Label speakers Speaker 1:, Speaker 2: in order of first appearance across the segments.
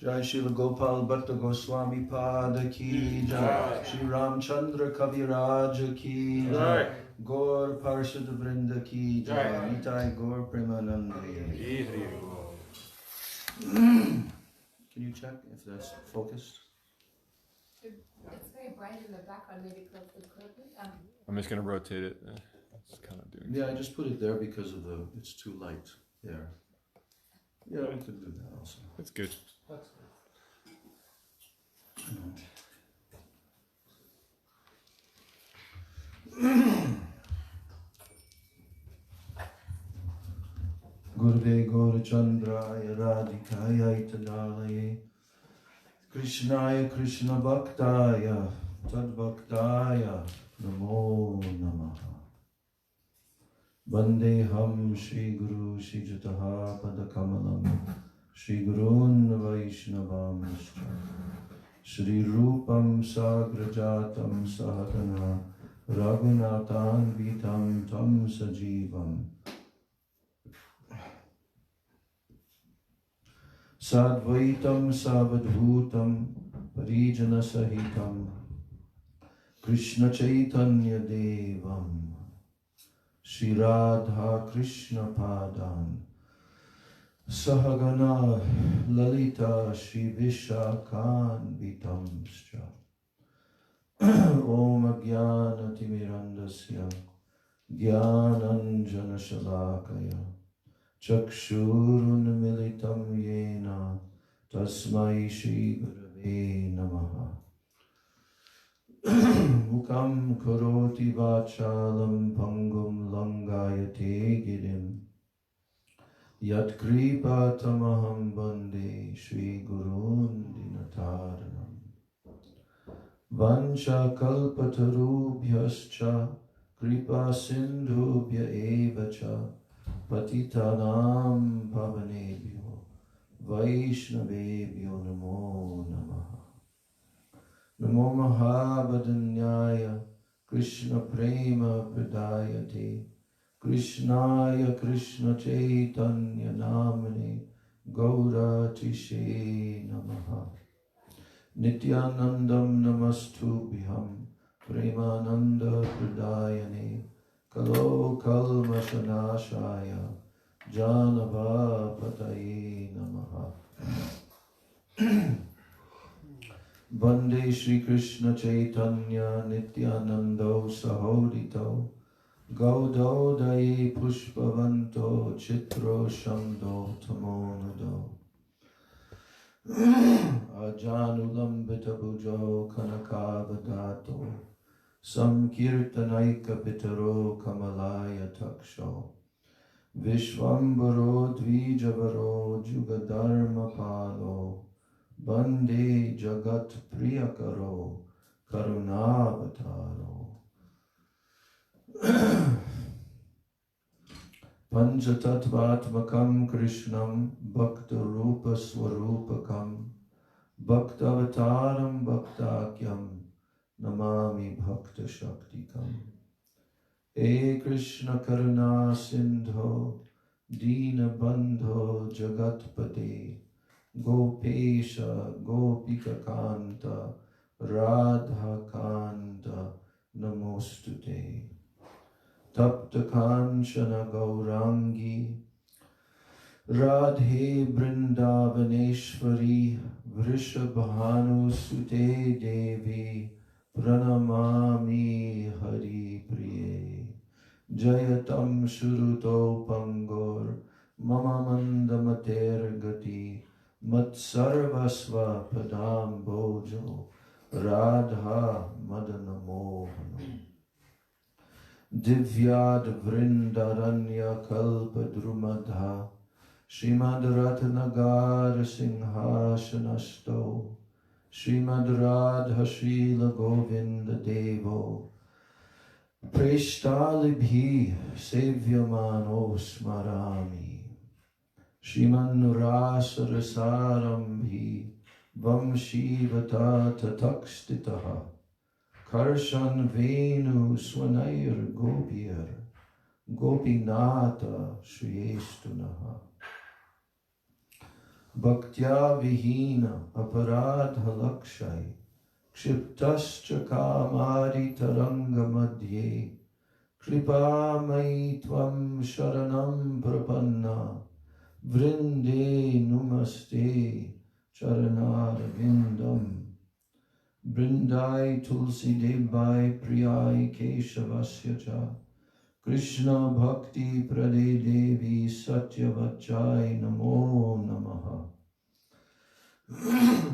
Speaker 1: Jai Srila Gopal Bhatta Goswami Pada Ki Jai, Shri Ramchandra Kaviraj Ki Jai, Gaur Parshad Vrinda Ki Jai, Nitai Gaur Premananda. Can you check if that's focused?
Speaker 2: It's very bright in the background, maybe close the curtain.
Speaker 3: I'm just going to rotate it. It's kind of doing
Speaker 1: Yeah, I just put it there because of it's too light there. Yeah, we could do that also.
Speaker 3: That's good.
Speaker 4: That's
Speaker 1: Gurudev Gaurachandraya Radhikaya Itanalaye Krishnaya Krishna Bhaktaya Tadbhaktaya Namo Namaha Vandeham Shri Guru Shri Jataha Padakamalam Shri Gurun Vaishnavam Shri Rupam Sagrajatam Sahagana Raghunathan Vitam Tam Sajivam Sadvaitam Savadhutam Parijana Sahitam Krishna Chaitanya Devam Shri Radha Krishna Padan Sahagana Lalita Shri Vishakhan Vitamscha Om Agyana Timirandasya Gyananjana Shalakaya Chakshurun Militam Yena Tasmai Shri Gurave Namaha Mukam Karoti Vachalam Pangum Langayate Girim Yat Kripa Tamaham Bande Shri Gurun Dinataranam Vancha Kalpatarubhyascha Kripa Sindhubhya Evacha Patitanam Pavanebhyo Vaishnavebhyo Namo Namaha Namo Mahabhadanyaya Krishna Prema Pradayate Krishnaya Krishna Chaitanya Namane Gaura Tishe Namaha Nityanandam Namastubhyam Premananda Pradayane Kalo Kalmashanashaya Janava Pataye Namaha Vande Shri Krishna Chaitanya Nityanando Sahodito Gaudodaye Pushpavanto Chitro Shamdo Tamonudo Ajanulambita Bujo Kanakavadato Samkirtanaika Pitaro Kamalaya Taksho Vishwambaro Dvijavaro Jugadharma Palo Bande Jagat Priyakaro Karunavataro Panchatattvatmakam Krishnam Bhakta Rupa Swarupakam Bhaktavataram Bhaktakyam Namami Bhakta Shaktikam E Krishna Karuna Sindho Dina Bandho Jagatpate Gopesha Gopika Kanta Radha Kanta Namostute Tapta Kanchana Gaurangi Radhe Brindavaneshwari Vrishabhanu Sute Devi Pranamami Hari Priye Jayatam Shuruto Pangor Mama Mandamater Gati Matsarvasva Padam Bojo Radha Madana Mohana Divyad Vrindaranya Kalpa Drumadha Srimad Ratnagar Singhashanasto Srimad Radha Srila Govinda Devo Preshtalibhi Sevyamano Smarami Shriman Rasa Rasarambhi Vamshivata Tatakstitaha Karshan Venu Swanayar Gopir Gopinata Shriyestunaha Bhaktya vihina aparadha lakshay kshiptascha kamari taranga madhye kripa mai tvam sharanam prapanna vrinde numaste charanar vindam Brindai tulsi debai priyai keshavasya cha Krishna bhakti prade devi satyavachai namo namaha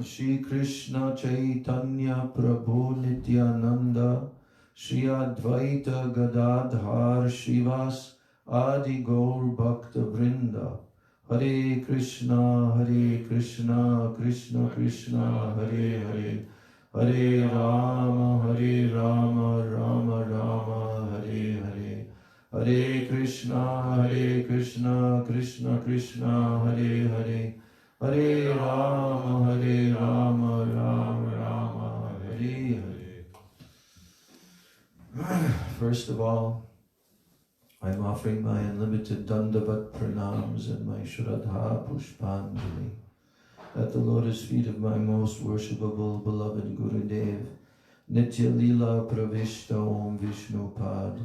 Speaker 1: Shri Krishna Chaitanya Prabhu Nityananda Shri Advaita Gadadhar Shivas Adi Gaur Bhakta Vrinda Hare Krishna Krishna Krishna Hare Hare Hare Rama Rama Rama Hare Hare Hare Krishna Krishna Krishna Hare Hare Hare Rama Rama Rama Hare Hare. First of all, I'm offering my unlimited Dandavat pranams and my Shraddha Pushpanjali at the lotus feet of my most worshipable beloved Gurudev, Nitya Lila Pravishta Om Vishnu Pad,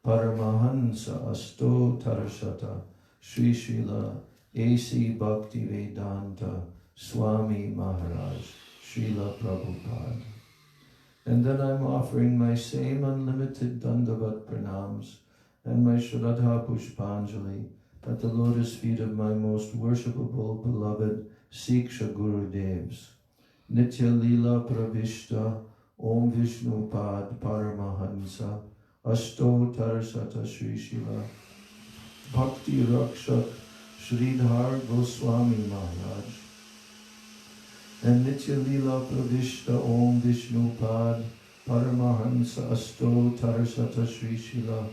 Speaker 1: Paramahansa Asto Tarashata, Sri Srila A.C. Bhakti Vedanta Swami Maharaj, Srila Prabhupada. And then I'm offering my same unlimited Dandavat pranams and my Shraddha Pushpanjali at the lotus feet of my most worshipable beloved Siksha Gurudevs, Nitya Lila Pravishta Om Vishnu Pad Paramahansa Asto Tarasata Sri Srila Bhakti Rakshak Sridhar Goswami Maharaj, and Nitya Lila Pravishta Om Vishnu Pad Paramahansa Asto Tarasata Sri Srila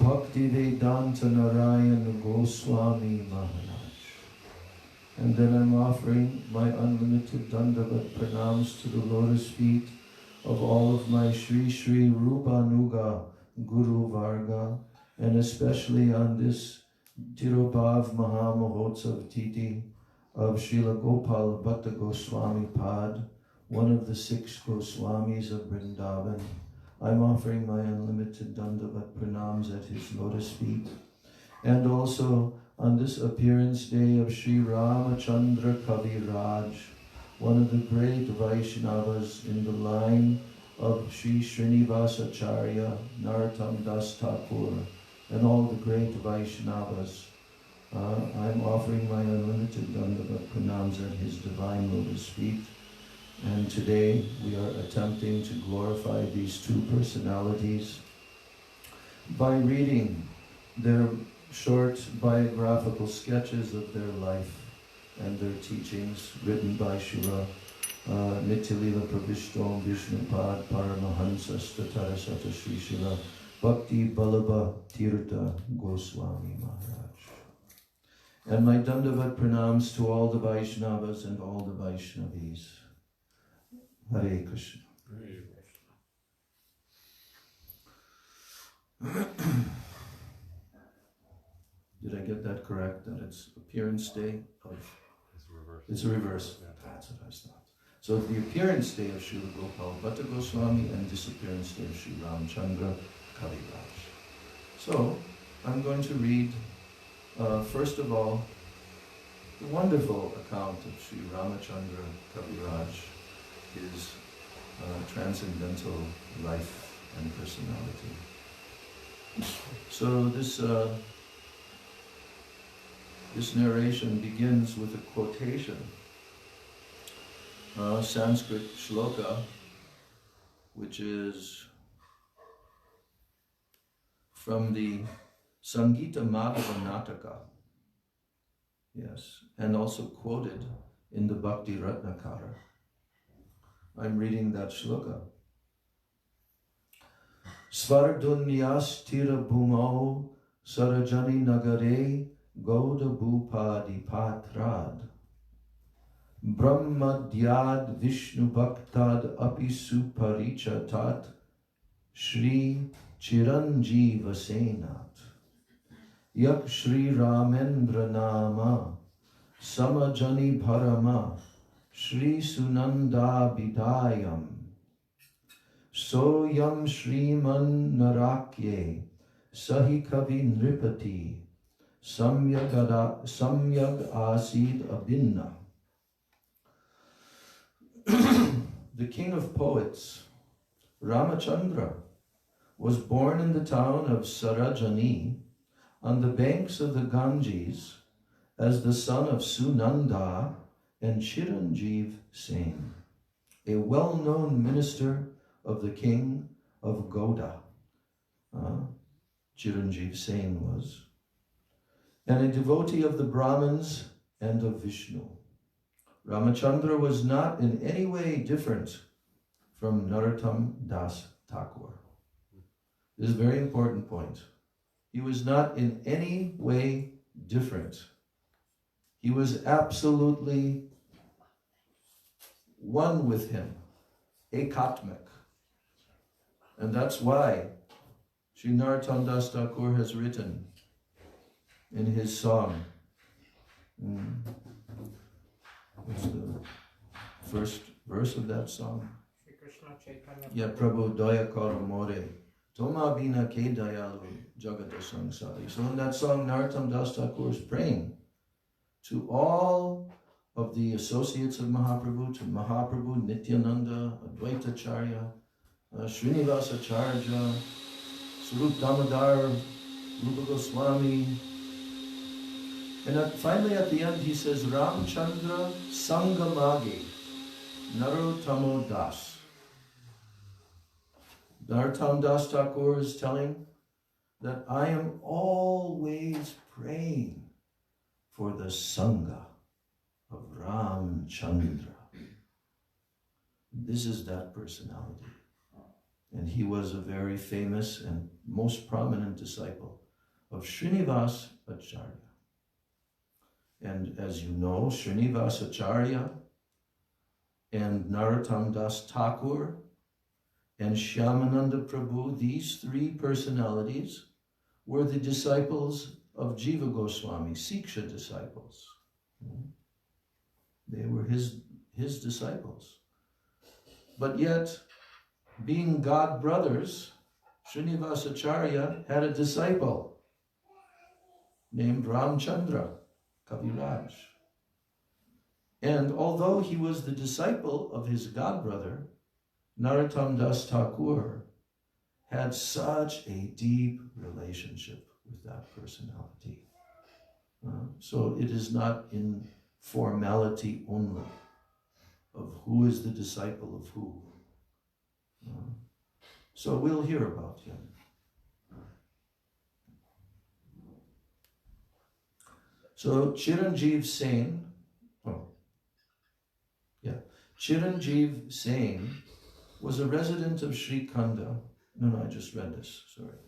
Speaker 1: Bhakti Vedanta Narayana Goswami Maharaj. And then I'm offering my unlimited Dandavat pranams to the lotus feet of all of my Sri Sri Rupanuga Guru Varga, and especially on this Tirobhav Mahamahotsav Titi of Srila Gopal Bhatta Goswami Pad, one of the 6 Goswamis of Vrindavan. I'm offering my unlimited Dandavat pranams at his lotus feet. And also on this appearance day of Sri Ramachandra Kaviraj, one of the great Vaishnavas in the line of Sri Srinivasacharya, Narottam Das Thakur, and all the great Vaishnavas. I'm offering my unlimited Dandavat pranams at his divine lotus feet. And today we are attempting to glorify these 2 personalities by reading their short biographical sketches of their life and their teachings written by Srila Nityalila Pravishtom Vishnupad Paramahansa Statarasata Sri Srila Bhakti Ballabha Tirtha Goswami Maharaj. And my Dandavat pranams to all the Vaishnavas and all the Vaishnavis. Hare Krishna. Did I get that correct? That it's appearance day of... It's a reverse. It's a reverse. Yeah. That's what I thought. So the appearance day of Srila Gopal Bhatta Goswami and disappearance day of Sri Ramchandra Kaviraj. So I'm going to read, first of all, the wonderful account of Sri Ramachandra Kaviraj, his transcendental life and personality. So this narration begins with a quotation, Sanskrit shloka, which is from the Sangita Madhava Nataka, yes, and also quoted in the Bhakti Ratnakara. I'm reading that shloka. Svardunyas tira bhumau sarajani nagare Gauda Bhupadi Patrad Brahmadyad Vishnu Bhaktad Apisu Parichatat Shri Chiranjiva Senat Yak Shri Ramendra Nama Samajani Parama Shri Sunanda Bidayam Soyam Shriman Narakye Sahi Kavi Nripati Samyag Asid Abhinna. The king of poets, Ramachandra, was born in the town of Sarajani on the banks of the Ganges as the son of Sunanda and Chiranjeev Sen, a well-known minister of the king of Goda. Chiranjeev Sen was, and a devotee of the Brahmins and of Vishnu. Ramachandra was not in any way different from Narottam Das Thakur. This is a very important point. He was not in any way different. He was absolutely one with him, ekatmik. And that's why Sri Narottam Das Thakur has written in his song, what's the first verse of that song? Ya Prabhu Daya Karo More Toma Bina Ke Dayalu Jagata Sangsari. So in that song, Narottam Das Thakur is praying to all of the associates of Mahaprabhu, to Mahaprabhu, Nityananda, Advaitacharya, Srinivasacharya, Swarup Damodar, Rupa Goswami. And finally at the end he says, Ramchandra Sangamage Narottamo Das. Narottam Das Thakur is telling that I am always praying for the Sangha of Ramchandra. This is that personality. And he was a very famous and most prominent disciple of Srinivas Acharya. And as you know, Srinivas Acharya and Narottam Das Thakur and Shyamananda Prabhu, these three personalities were the disciples of Jiva Goswami, Siksha disciples. They were his disciples. But yet, being God brothers, Srinivasacharya had a disciple named Ramchandra Kaviraj. And although he was the disciple of his god brother, Narottam Das Thakur had such a deep relationship with that personality. So it is not in formality only of who is the disciple of who. So we'll hear about him. So Chiranjeev Sen, Chiranjeev Sen was a resident of Sri Khanda. No, I just read this, sorry.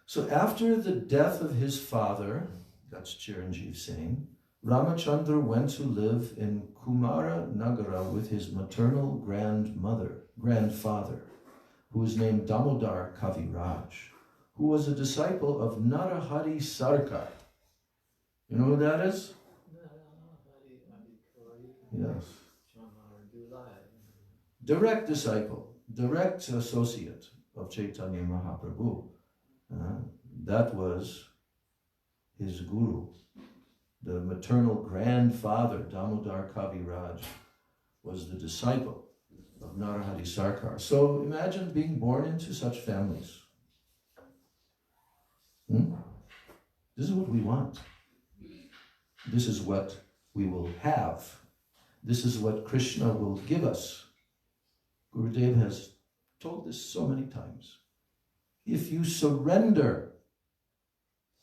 Speaker 1: So after the death of his father, that's Chiranjeev Sen, Ramachandra went to live in Kumara Nagara with his maternal grandfather, who was named Damodar Kaviraj, who was a disciple of Narahari Sarkar. You know who that is? Yes. Direct disciple, direct associate of Chaitanya Mahaprabhu. That was his guru. The maternal grandfather, Damodar Kaviraj, was the disciple of Narahari Sarkar. So imagine being born into such families. This is what we want. This is what we will have. This is what Krishna will give us. Gurudev has told this so many times. If you surrender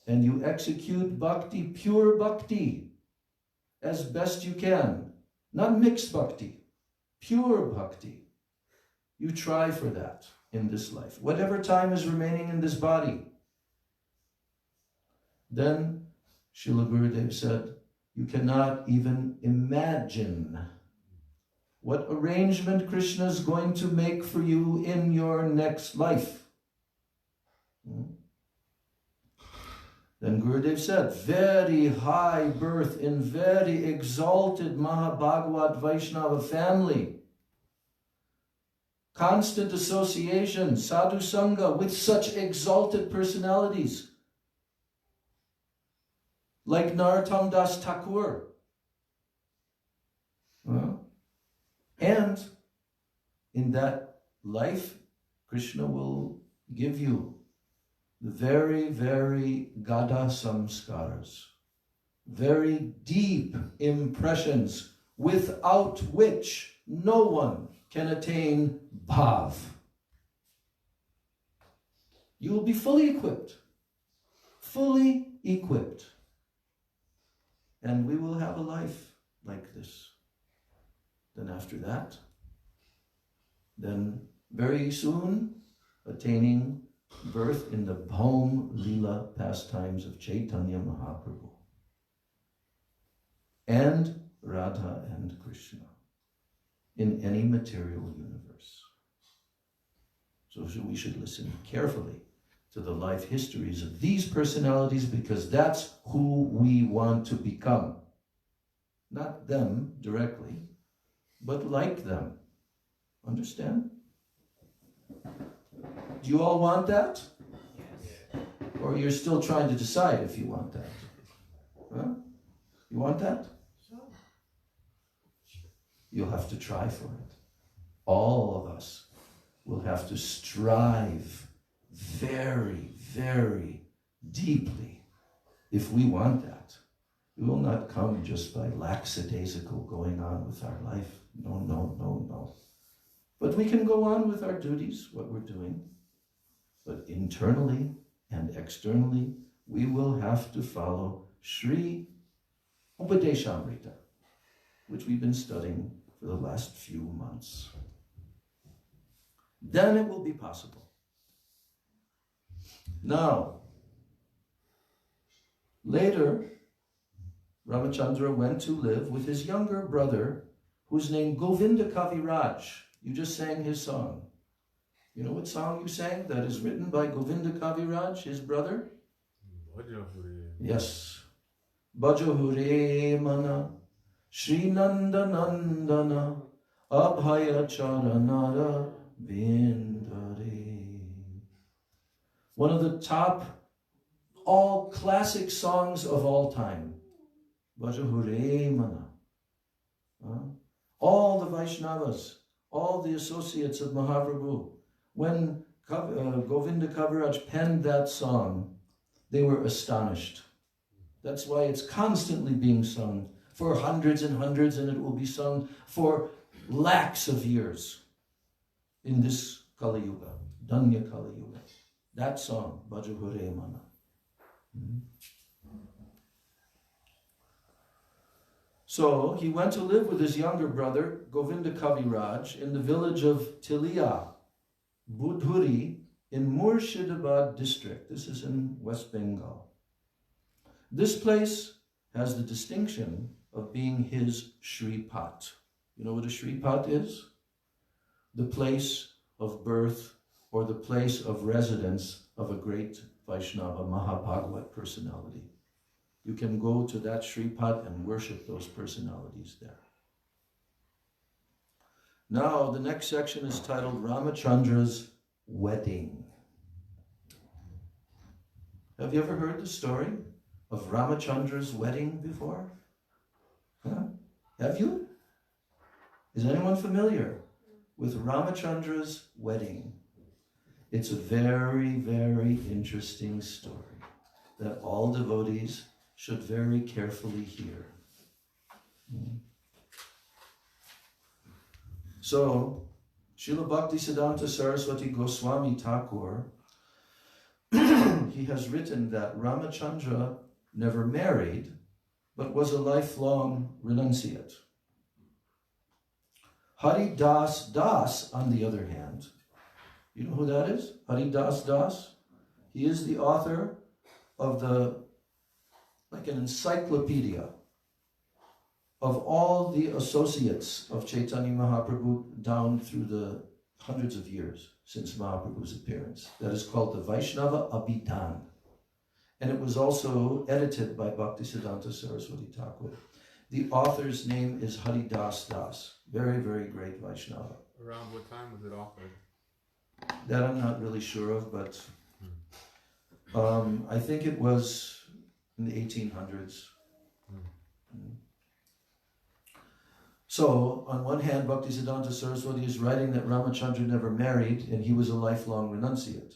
Speaker 1: and you execute bhakti, pure bhakti, as best you can, not mixed bhakti, pure bhakti, you try for that in this life, whatever time is remaining in this body, then Srila Gurudev said, you cannot even imagine what arrangement Krishna is going to make for you in your next life. Then Gurudev said, very high birth in very exalted Mahabhagavat Vaishnava family. Constant association, sadhu sangha, with such exalted personalities. Like Narottam Das Thakur. And in that life, Krishna will give you the very, very gada samskaras, very deep impressions without which no one can attain bhav. You will be fully equipped. Fully equipped. And we will have a life like this. Then after that, then very soon attaining birth in the Bhaum Leela pastimes of Chaitanya Mahaprabhu and Radha and Krishna in any material universe. So we should listen carefully to the life histories of these personalities, because that's who we want to become. Not them directly, but like them. Understand? Do you all want that? Yes. Or you're still trying to decide if you want that? Huh? You want that? Sure. You'll have to try for it. All of us will have to strive very, very deeply if we want that. It will not come just by lackadaisical going on with our life. No, no, no, no. But we can go on with our duties, what we're doing. But internally and externally, we will have to follow Sri Upadeshamrita, which we've been studying for the last few months. Then it will be possible. Now, later, Ramachandra went to live with his younger brother, who's named Govinda Kaviraj. You just sang his song. You know what song you sang that is written by Govinda Kaviraj, his brother?
Speaker 3: Bhajahure.
Speaker 1: Yes. Bhajahure mana, Shri Nanda Nandana, Abhaya Charanara Vindare. One of the top, all classic songs of all time. Bhajahure mana. All the Vaishnavas, all the associates of Mahaprabhu, when Govinda Kaviraj penned that song, they were astonished. That's why it's constantly being sung for hundreds and hundreds, and it will be sung for lakhs of years in this Kali Yuga, Danya Kali Yuga. That song, Bhajahure Mana. So he went to live with his younger brother, Govinda Kaviraj, in the village of Tilia, Budhuri, in Murshidabad district. This is in West Bengal. This place has the distinction of being his Shripat. You know what a Shripat is? The place of birth or the place of residence of a great Vaishnava Mahabhagavat personality. You can go to that Shripat and worship those personalities there. Now, the next section is titled Ramachandra's Wedding. Have you ever heard the story of Ramachandra's wedding before? Huh? Have you? Is anyone familiar with Ramachandra's wedding? It's a very, very interesting story that all devotees should very carefully hear. So, Srila Bhaktisiddhanta Saraswati Goswami Thakur, he has written that Ramachandra never married, but was a lifelong renunciate. Haridas Das, on the other hand, you know who that is? Haridas Das? He is the author of like an encyclopedia of all the associates of Chaitanya Mahaprabhu down through the hundreds of years since Mahaprabhu's appearance. That is called the Vaishnava Abhidhan. And it was also edited by Bhaktisiddhanta Saraswati Thakur. The author's name is Haridas Das. Very, very great Vaishnava.
Speaker 3: Around what time was it offered?
Speaker 1: That I'm not really sure of, but I think it was in the 1800s. So, on one hand, Bhaktisiddhanta Saraswati is writing that Ramachandra never married and he was a lifelong renunciate.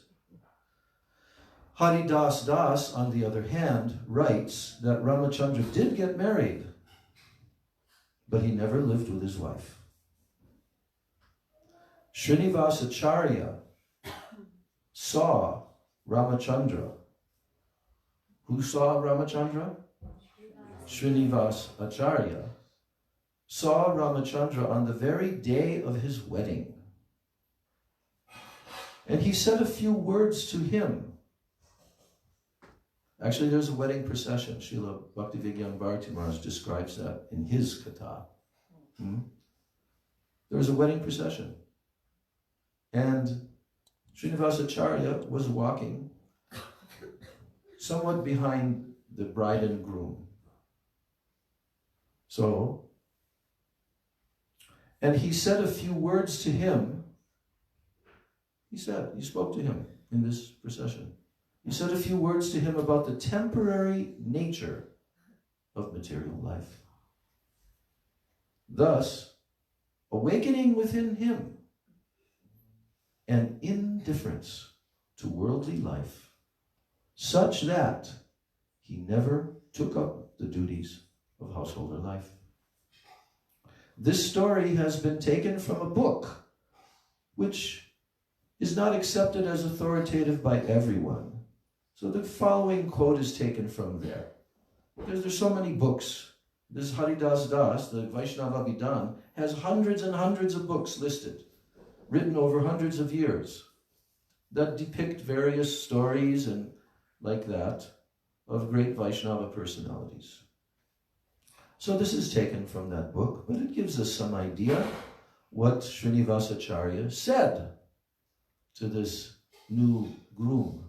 Speaker 1: Haridas Das, on the other hand, writes that Ramachandra did get married, but he never lived with his wife. Srinivasacharya saw Ramachandra. Who saw Ramachandra? Srinivasacharya saw Ramachandra on the very day of his wedding. And he said a few words to him. Actually, there's a wedding procession. Srila Bhaktivedanta Bharati Maharaj describes that in his Katha. There was a wedding procession. And Srinivasacharya was walking somewhat behind the bride and groom. And he said a few words to him. He spoke to him in this procession. He said a few words to him about the temporary nature of material life. Thus, awakening within him an indifference to worldly life, such that he never took up the duties of householder life. This story has been taken from a book which is not accepted as authoritative by everyone. So the following quote is taken from there. Because there's so many books. This Haridas Das, the Vaishnava Abhidhan, has hundreds and hundreds of books listed, written over hundreds of years, that depict various stories and like that of great Vaishnava personalities. So this is taken from that book, but it gives us some idea what Srinivasacharya said to this new groom.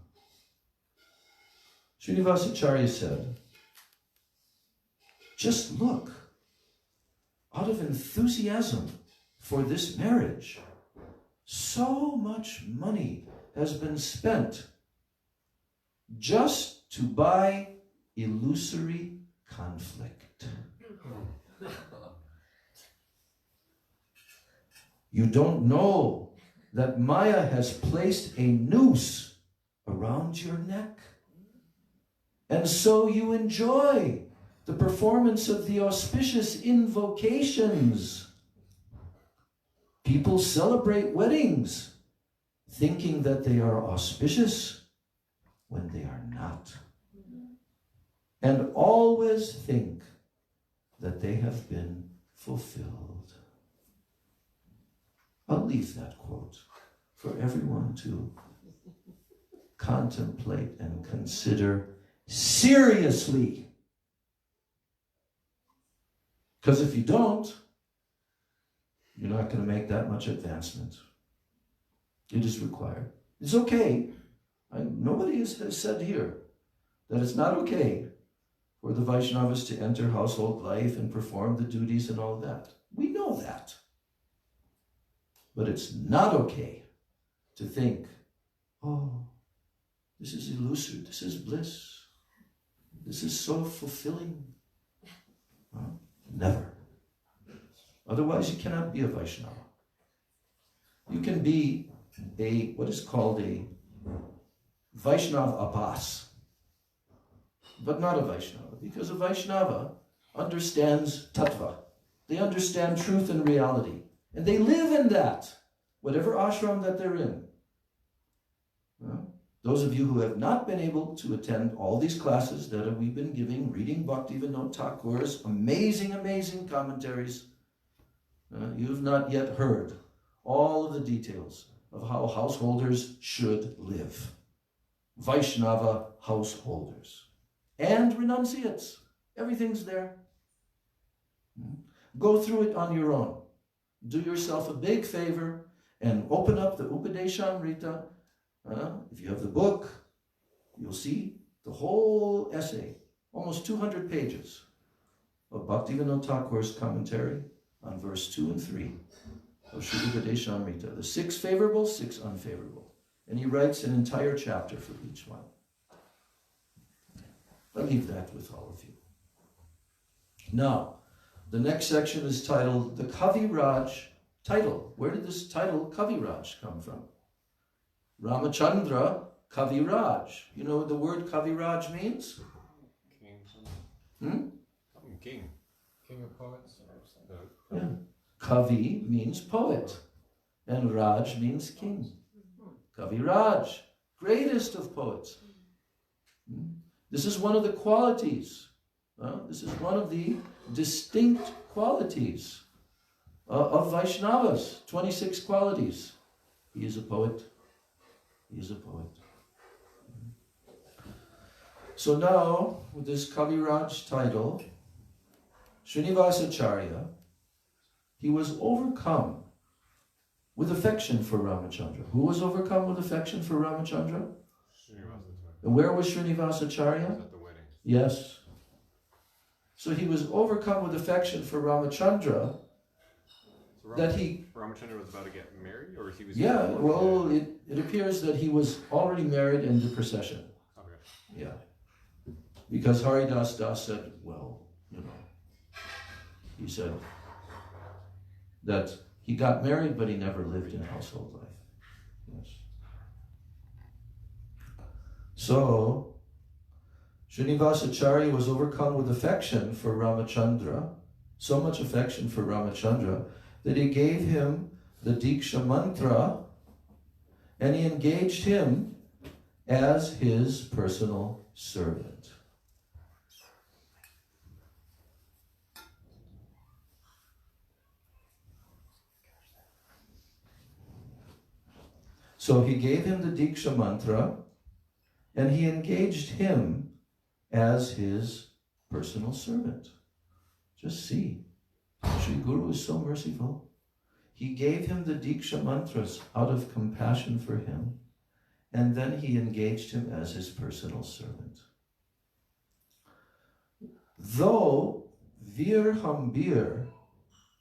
Speaker 1: Srinivasacharya said, "Just look, out of enthusiasm for this marriage, so much money has been spent just to buy illusory conflict. You don't know that Maya has placed a noose around your neck. And so you enjoy the performance of the auspicious invocations. People celebrate weddings thinking that they are auspicious when they are not. And always think that they have been fulfilled." I'll leave that quote for everyone to contemplate and consider seriously. Because if you don't, you're not going to make that much advancement. It is required. It's okay. Nobody has said here that it's not okay for the Vaishnavas to enter household life and perform the duties and all that. We know that. But it's not okay to think, oh, this is illusory, this is bliss, this is so fulfilling. Never. Otherwise, you cannot be a Vaishnava. You can be what is called a Vaishnava Abbas, but not a Vaishnava, because a Vaishnava understands tattva. They understand truth and reality, and they live in that, whatever ashram that they're in. Those of you who have not been able to attend all these classes that we've been giving, reading Bhaktivinoda Thakur's amazing, amazing commentaries, you've not yet heard all of the details of how householders should live. Vaishnava householders. And renunciates. Everything's there. Go through it on your own. Do yourself a big favor and open up the Upadeshamrita. If you have the book, you'll see the whole essay, almost 200 pages of Bhaktivinoda Thakur's commentary on verse 2 and 3 of Srila Gadeshamrita. The 6 favorable, 6 unfavorable. And he writes an entire chapter for each one. I'll leave that with all of you. Now, the next section is titled the Kaviraj title. Where did this title Kaviraj come from? Ramachandra Kaviraj. You know what the word Kaviraj means?
Speaker 3: King. King.
Speaker 4: King of poets.
Speaker 1: Yeah. Kavi means poet, and Raj means king. Kaviraj, greatest of poets. This is one of the qualities. This is one of the distinct qualities of Vaishnavas. 26 qualities. He is a poet. He is a poet. So now, with this Kaviraj title, Srinivasacharya, he was overcome with affection for Ramachandra. Who was overcome with affection for Ramachandra?
Speaker 3: Srinivasacharya.
Speaker 1: And where was Srinivasacharya?
Speaker 3: At the wedding.
Speaker 1: Yes. So he was overcome with affection for Ramachandra.
Speaker 3: So
Speaker 1: That he...
Speaker 3: Ramachandra was about to get married, or he was...
Speaker 1: Yeah, well, it appears that he was already married in the procession.
Speaker 3: Okay.
Speaker 1: Yeah. Because Haridas Das said, well, you know, he said that he got married, but he never lived in household life. Yes. So, Srinivasacharya was overcome with affection for Ramachandra, so much affection for Ramachandra, that he gave him the Diksha mantra, and he engaged him as his personal servant. So he gave him the Diksha mantra, and he engaged him as his personal servant. Just see, Sri Guru is so merciful. He gave him the Diksha mantras out of compassion for him, and then he engaged him as his personal servant. Though Veer Hambir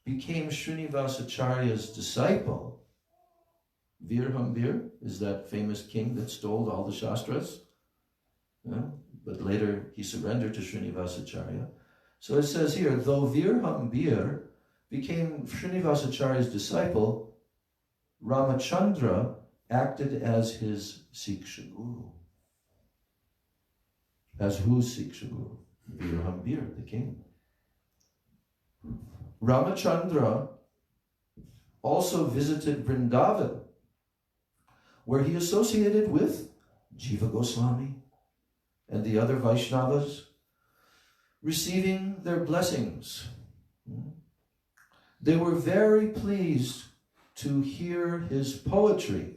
Speaker 1: became Srinivasacharya's disciple, Veer Hambir is that famous king that stole all the Shastras, but later he surrendered to Srinivasacharya. So it says here, though Veer Hambir became Srinivasacharya's disciple, Ramachandra acted as his Siksha Guru. As whose Siksha Guru? Veer Hambir, the king. Ramachandra also visited Vrindavan, where he associated with Jiva Goswami and the other Vaishnavas, receiving their blessings. They were very pleased to hear his poetry.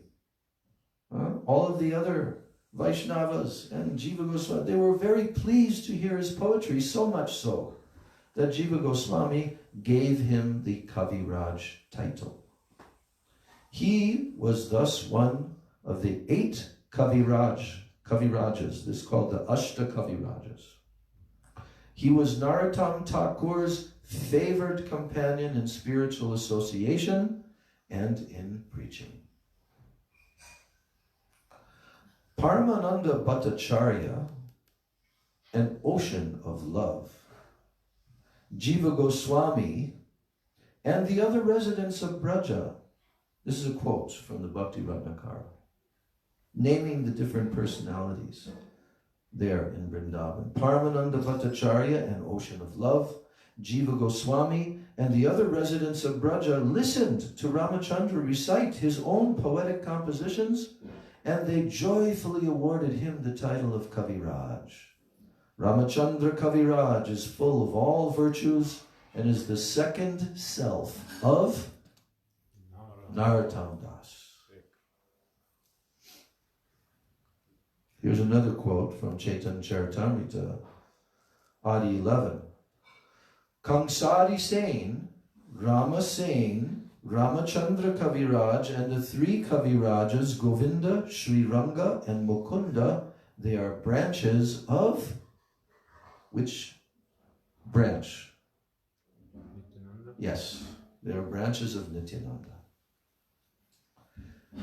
Speaker 1: All of the other Vaishnavas and Jiva Goswami, they were very pleased to hear his poetry, so much so that Jiva Goswami gave him the Kaviraj title. He was thus one of the 8 Kavirajas. This is called the Ashta Kavirajas. He was Narottam Thakur's favored companion in spiritual association and in preaching. Paramananda Bhattacharya, an ocean of love, Jiva Goswami, and the other residents of Braja. This is a quote from the Bhakti Ratnakara, naming the different personalities there in Vrindavan. Paramananda Bhattacharya, an ocean of love, Jiva Goswami, and the other residents of Braja listened to Ramachandra recite his own poetic compositions, and they joyfully awarded him the title of Kaviraj. Ramachandra Kaviraj is full of all virtues and is the second self of Narottam Das. Here's another quote from Chaitanya Charitamrita, Adi 11. Kangsari Sain, Rama Sain, Ramachandra Kaviraj, and the 3 Kavirajas, Govinda, Sri Ranga, and Mukunda, They are branches of which branch? Yes, they are branches of Nityananda.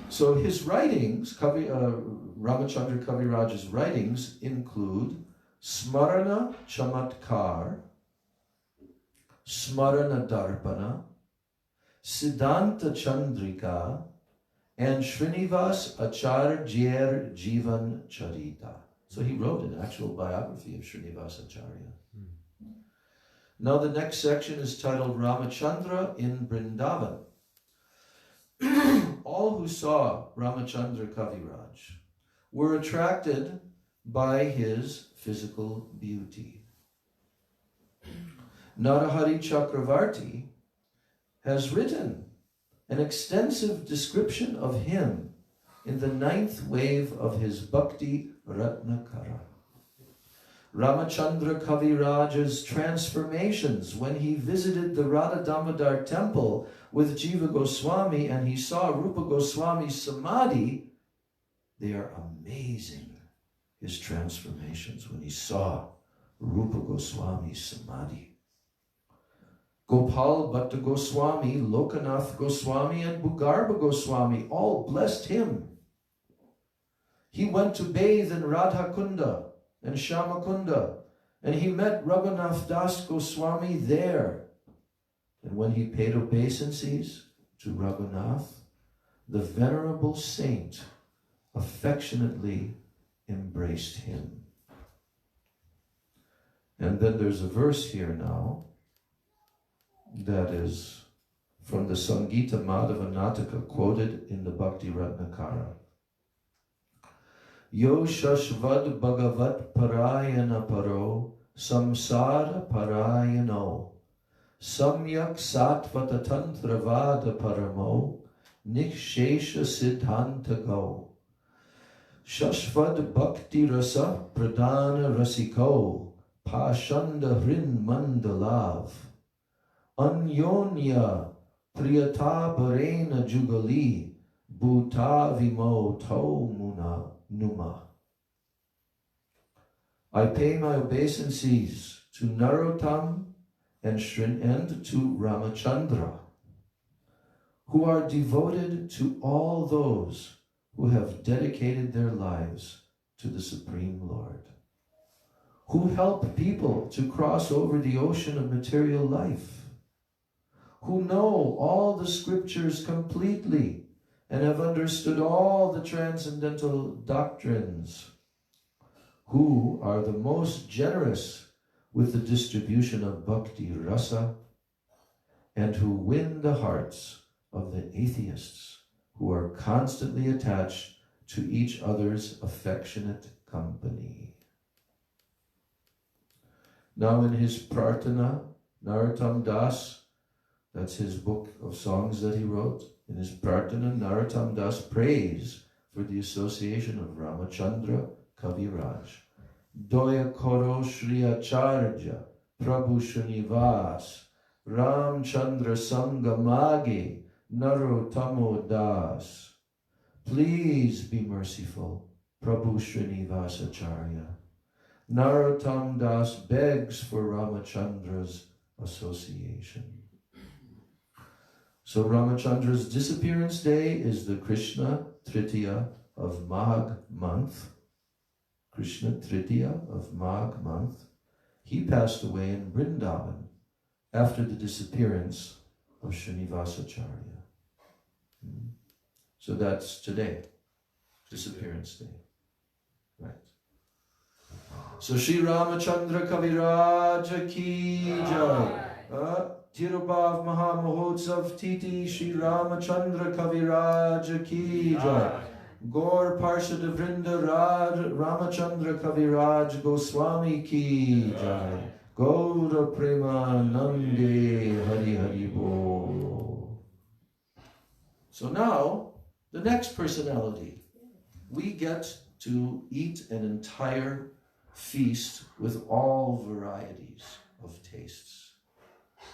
Speaker 1: So his writings, Ramachandra Kaviraj's writings include Smarana Chamatkar, Smarana Darpana, Siddhanta Chandrika, and Srinivas Acharya Jivan Charita. So he wrote an actual biography of Srinivas Acharya. Now the next section is titled Ramachandra in Vrindavan. All who saw Ramachandra Kaviraj were attracted by his physical beauty. Narahari Chakravarti has written an extensive description of him in the 9th wave of his Bhakti Ratnakara. Ramachandra Kaviraj's transformations when he visited the Radha Damodar temple with Jiva Goswami and he saw Rupa Goswami's Samadhi, they are amazing. His transformations when he saw Rupa Goswami's Samadhi. Gopal Bhatta Goswami, Lokanath Goswami, and Bhugarba Goswami all blessed him. He went to bathe in Radha Kunda and Shamakunda, and he met Raghunath Das Goswami there. And when he paid obeisances to Raghunath, the venerable saint affectionately embraced him. And then there's a verse here now that is from the Sangita Madhava Nataka quoted in the Bhakti Ratnakara. Yo shashvad bhagavat parayana paro samsara parayano samyak satvata tantravada paramo nikshesha siddhanta go shashvad bhakti rasa pradana rasiko pashanda hrin mandalav anyonya priyata parena jugali bhuta vimo to muna Numa. I pay my obeisances to Narottam and to Ramachandra, who are devoted to all those who have dedicated their lives to the Supreme Lord, who help people to cross over the ocean of material life, who know all the scriptures completely and have understood all the transcendental doctrines, who are the most generous with the distribution of bhakti rasa, and who win the hearts of the atheists who are constantly attached to each other's affectionate company. Now in his Prarthana, Narottam Das, that's his book of songs that he wrote, in his Prarthana, Narottam Das prays for the association of Ramachandra Kaviraj. Doya Koro Shri Acharya Prabhu Srinivas Ramchandra Sangamage Narottamo Das. Please be merciful, Prabhu Srinivas Acharya. Narottam Das begs for Ramachandra's association. So Ramachandra's disappearance day is the Krishna Tritiya of Magh month. Krishna Tritiya of Magh month. He passed away in Vrindavan after the disappearance of Srinivasacharya. So that's today, disappearance day. Right. So Shri Ramachandra Kaviraj ki jai. Tirubhav Maha Mahotsav Titi Shri Ramachandra Kaviraj ki jai. Gaur Parshad Vrinda Raj Ramachandra Kaviraj Goswami ki jai. Gaura Premanande Hari Hari Bol. So now, the next personality. We get to eat an entire feast with all varieties of tastes.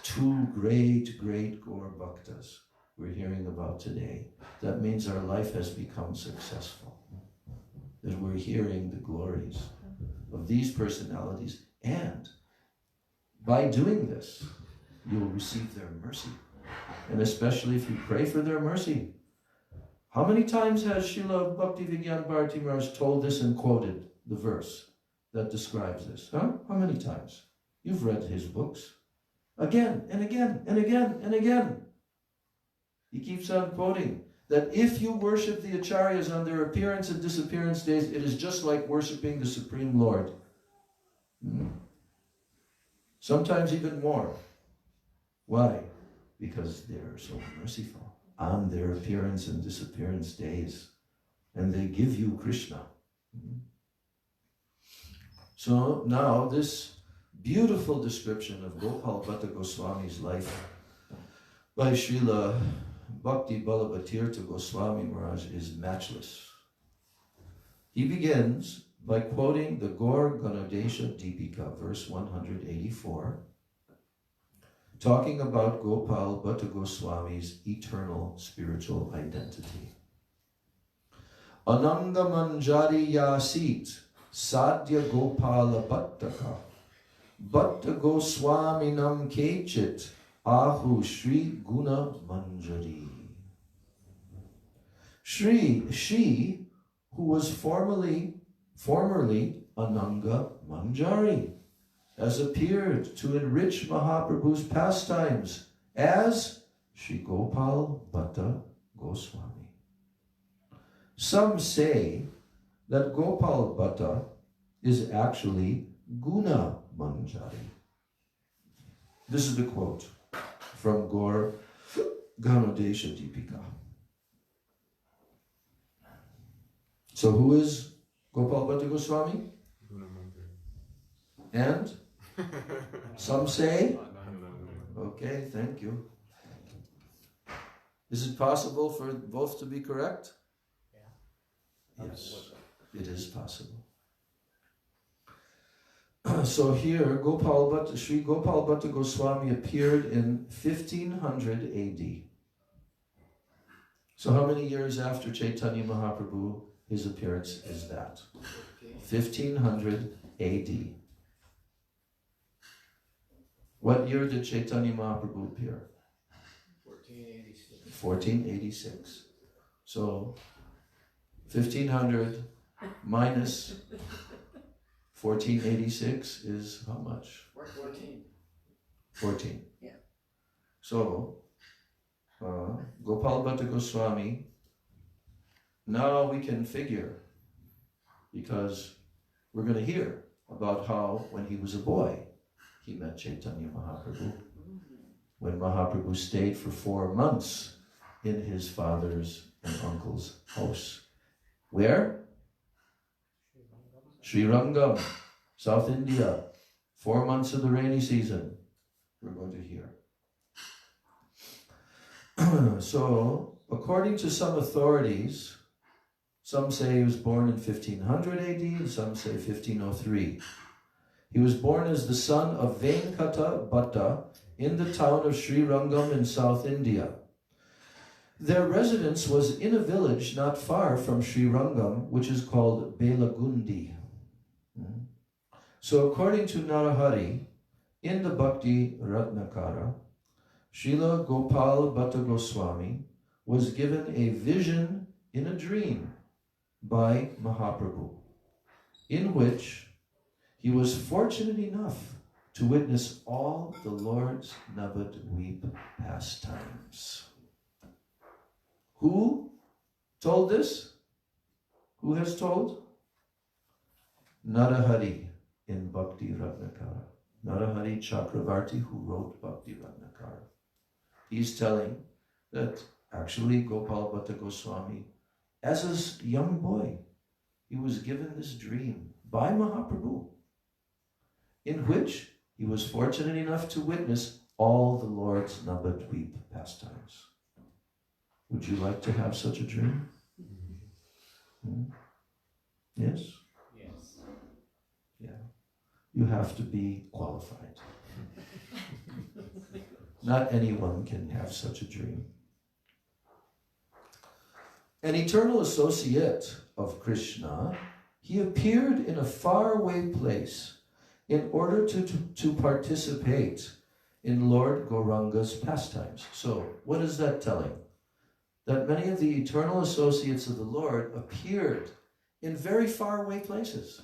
Speaker 1: Two great, great Gaur Bhaktas we're hearing about today. That means our life has become successful. that we're hearing the glories of these personalities, and by doing this, you will receive their mercy. And especially if you pray for their mercy. How many times has Srila Bhaktivinoda Bharati Maharaj told this and quoted the verse that describes this? Huh? How many times? You've read his books. Again and again and again and again. He keeps on quoting that if you worship the Acharyas on their appearance and disappearance days, it is just like worshiping the Supreme Lord. Sometimes even more. Why? Because they're so merciful on their appearance and disappearance days. And they give you Krishna. So now this beautiful description of Gopal Bhatta Goswami's life by Srila Bhakti Balabhatirtha Goswami Maharaj is matchless. He begins by quoting the Gaur Ganodesha Deepika, verse 184, talking about Gopal Bhatta Goswami's eternal spiritual identity. Ananga Manjari Yasit Sadhya Gopala Bhattaka Bhatta Goswaminam Kechit Ahu Shri Guna Manjari. She who was formerly Ananga Manjari, has appeared to enrich Mahaprabhu's pastimes as Shri Gopal Bhatta Goswami. Some say that Gopal Bhatta is actually Guna Manjari. This is the quote from Gaur Ganodesha Deepika. So who is Gopal Bhatta Goswami? And some say? Okay, thank you. Is it possible for both to be correct? Yeah. Yes, it is possible. So here, Sri Gopal Bhatta Goswami appeared in 1500 AD. So how many years after Chaitanya Mahaprabhu his appearance is that? 1500 AD. What year did Chaitanya Mahaprabhu appear?
Speaker 4: 1486.
Speaker 1: 1486. So 1500 minus 1486 is how much?
Speaker 4: 14.
Speaker 1: 14.
Speaker 4: Yeah.
Speaker 1: So Gopal Bhatta Goswami, now we can figure, because we're going to hear about how when he was a boy he met Chaitanya Mahaprabhu, when Mahaprabhu stayed for 4 months in his father's and uncle's house. Where? Sri Rangam, South India, 4 months of the rainy season. We're going to hear. So, according to some authorities, some say he was born in 1500 AD, and some say 1503. He was born as the son of Venkata Bhatta in the town of Sri Rangam in South India. Their residence was in a village not far from Sri Rangam, which is called Belagundi. So according to Narahari, in the Bhakti Ratnakara, Srila Gopal Bhatta Goswami was given a vision in a dream by Mahaprabhu, in which he was fortunate enough to witness all the Lord's Navadvip pastimes. Who told this? Who has told? Narahari in Bhakti Ratnakara. Narahari Chakravarti, who wrote Bhakti Ratnakara. He's telling that actually Gopal Bhatta Goswami, as a young boy, he was given this dream by Mahaprabhu, in which he was fortunate enough to witness all the Lord's Navadvip pastimes. Would you like to have such a dream? Yes?
Speaker 4: Yes.
Speaker 1: Yeah. You have to be qualified. Not anyone can have such a dream. An eternal associate of Krishna he appeared in a faraway place in order to participate in Lord Gauranga's pastimes. So, what is that telling? That many of the eternal associates of the Lord appeared in very faraway places.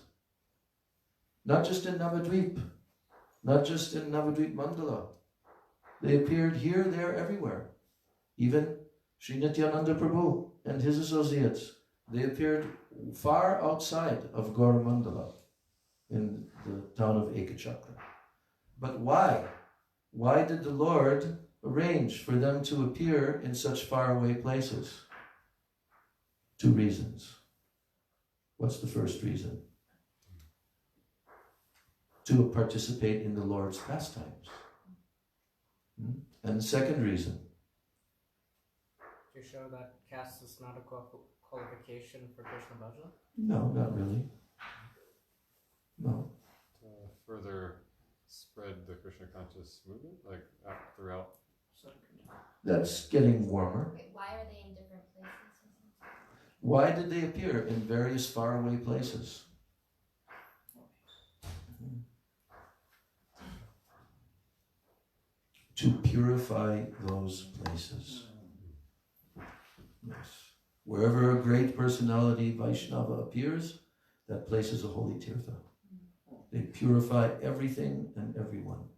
Speaker 1: Not just in Navadvip, not just in Navadvip Mandala. They appeared here, there, everywhere. Even Sri Nityananda Prabhu and his associates, they appeared far outside of Gaura Mandala in the town of Ekachakra. But why? Why did the Lord arrange for them to appear in such faraway places? 2 reasons. What's the first reason? To participate in the Lord's pastimes. And the second reason?
Speaker 4: To show that caste is not a qualification for Krishna Bhajan?
Speaker 1: No, not really. No.
Speaker 3: To further spread the Krishna conscious movement, like throughout.
Speaker 1: That's getting warmer.
Speaker 2: Wait, why are they in different places?
Speaker 1: Why did they appear in various faraway places? To purify those places. Yes. Wherever a great personality, Vaishnava, appears, that place is a holy tirtha. They purify everything and everyone.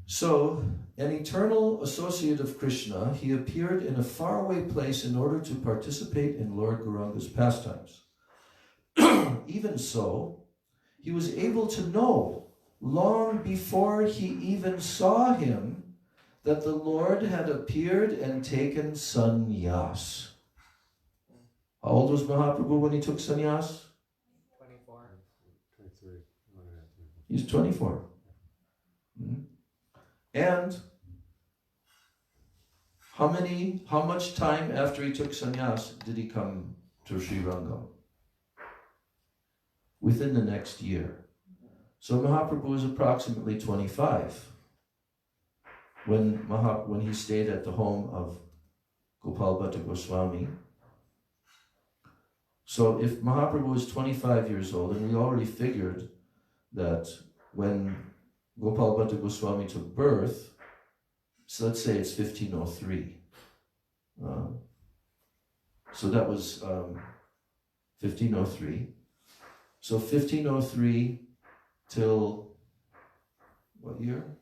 Speaker 1: So, an eternal associate of Krishna, he appeared in a faraway place in order to participate in Lord Gauranga's pastimes. Even so, he was able to know, long before he even saw him, that the Lord had appeared and taken sannyas. How old was Mahaprabhu when he took sannyas?
Speaker 4: 24.
Speaker 3: 23.
Speaker 1: He's 24. And how much time after he took sannyas did he come to Sri Rangam? Within the next year. So Mahaprabhu was approximately 25 when he stayed at the home of Gopal Bhatta Goswami. So if Mahaprabhu was 25 years old, and we already figured that when Gopal Bhatta Goswami took birth, so let's say it's 1503. So that was 1503. So 1503 till what year?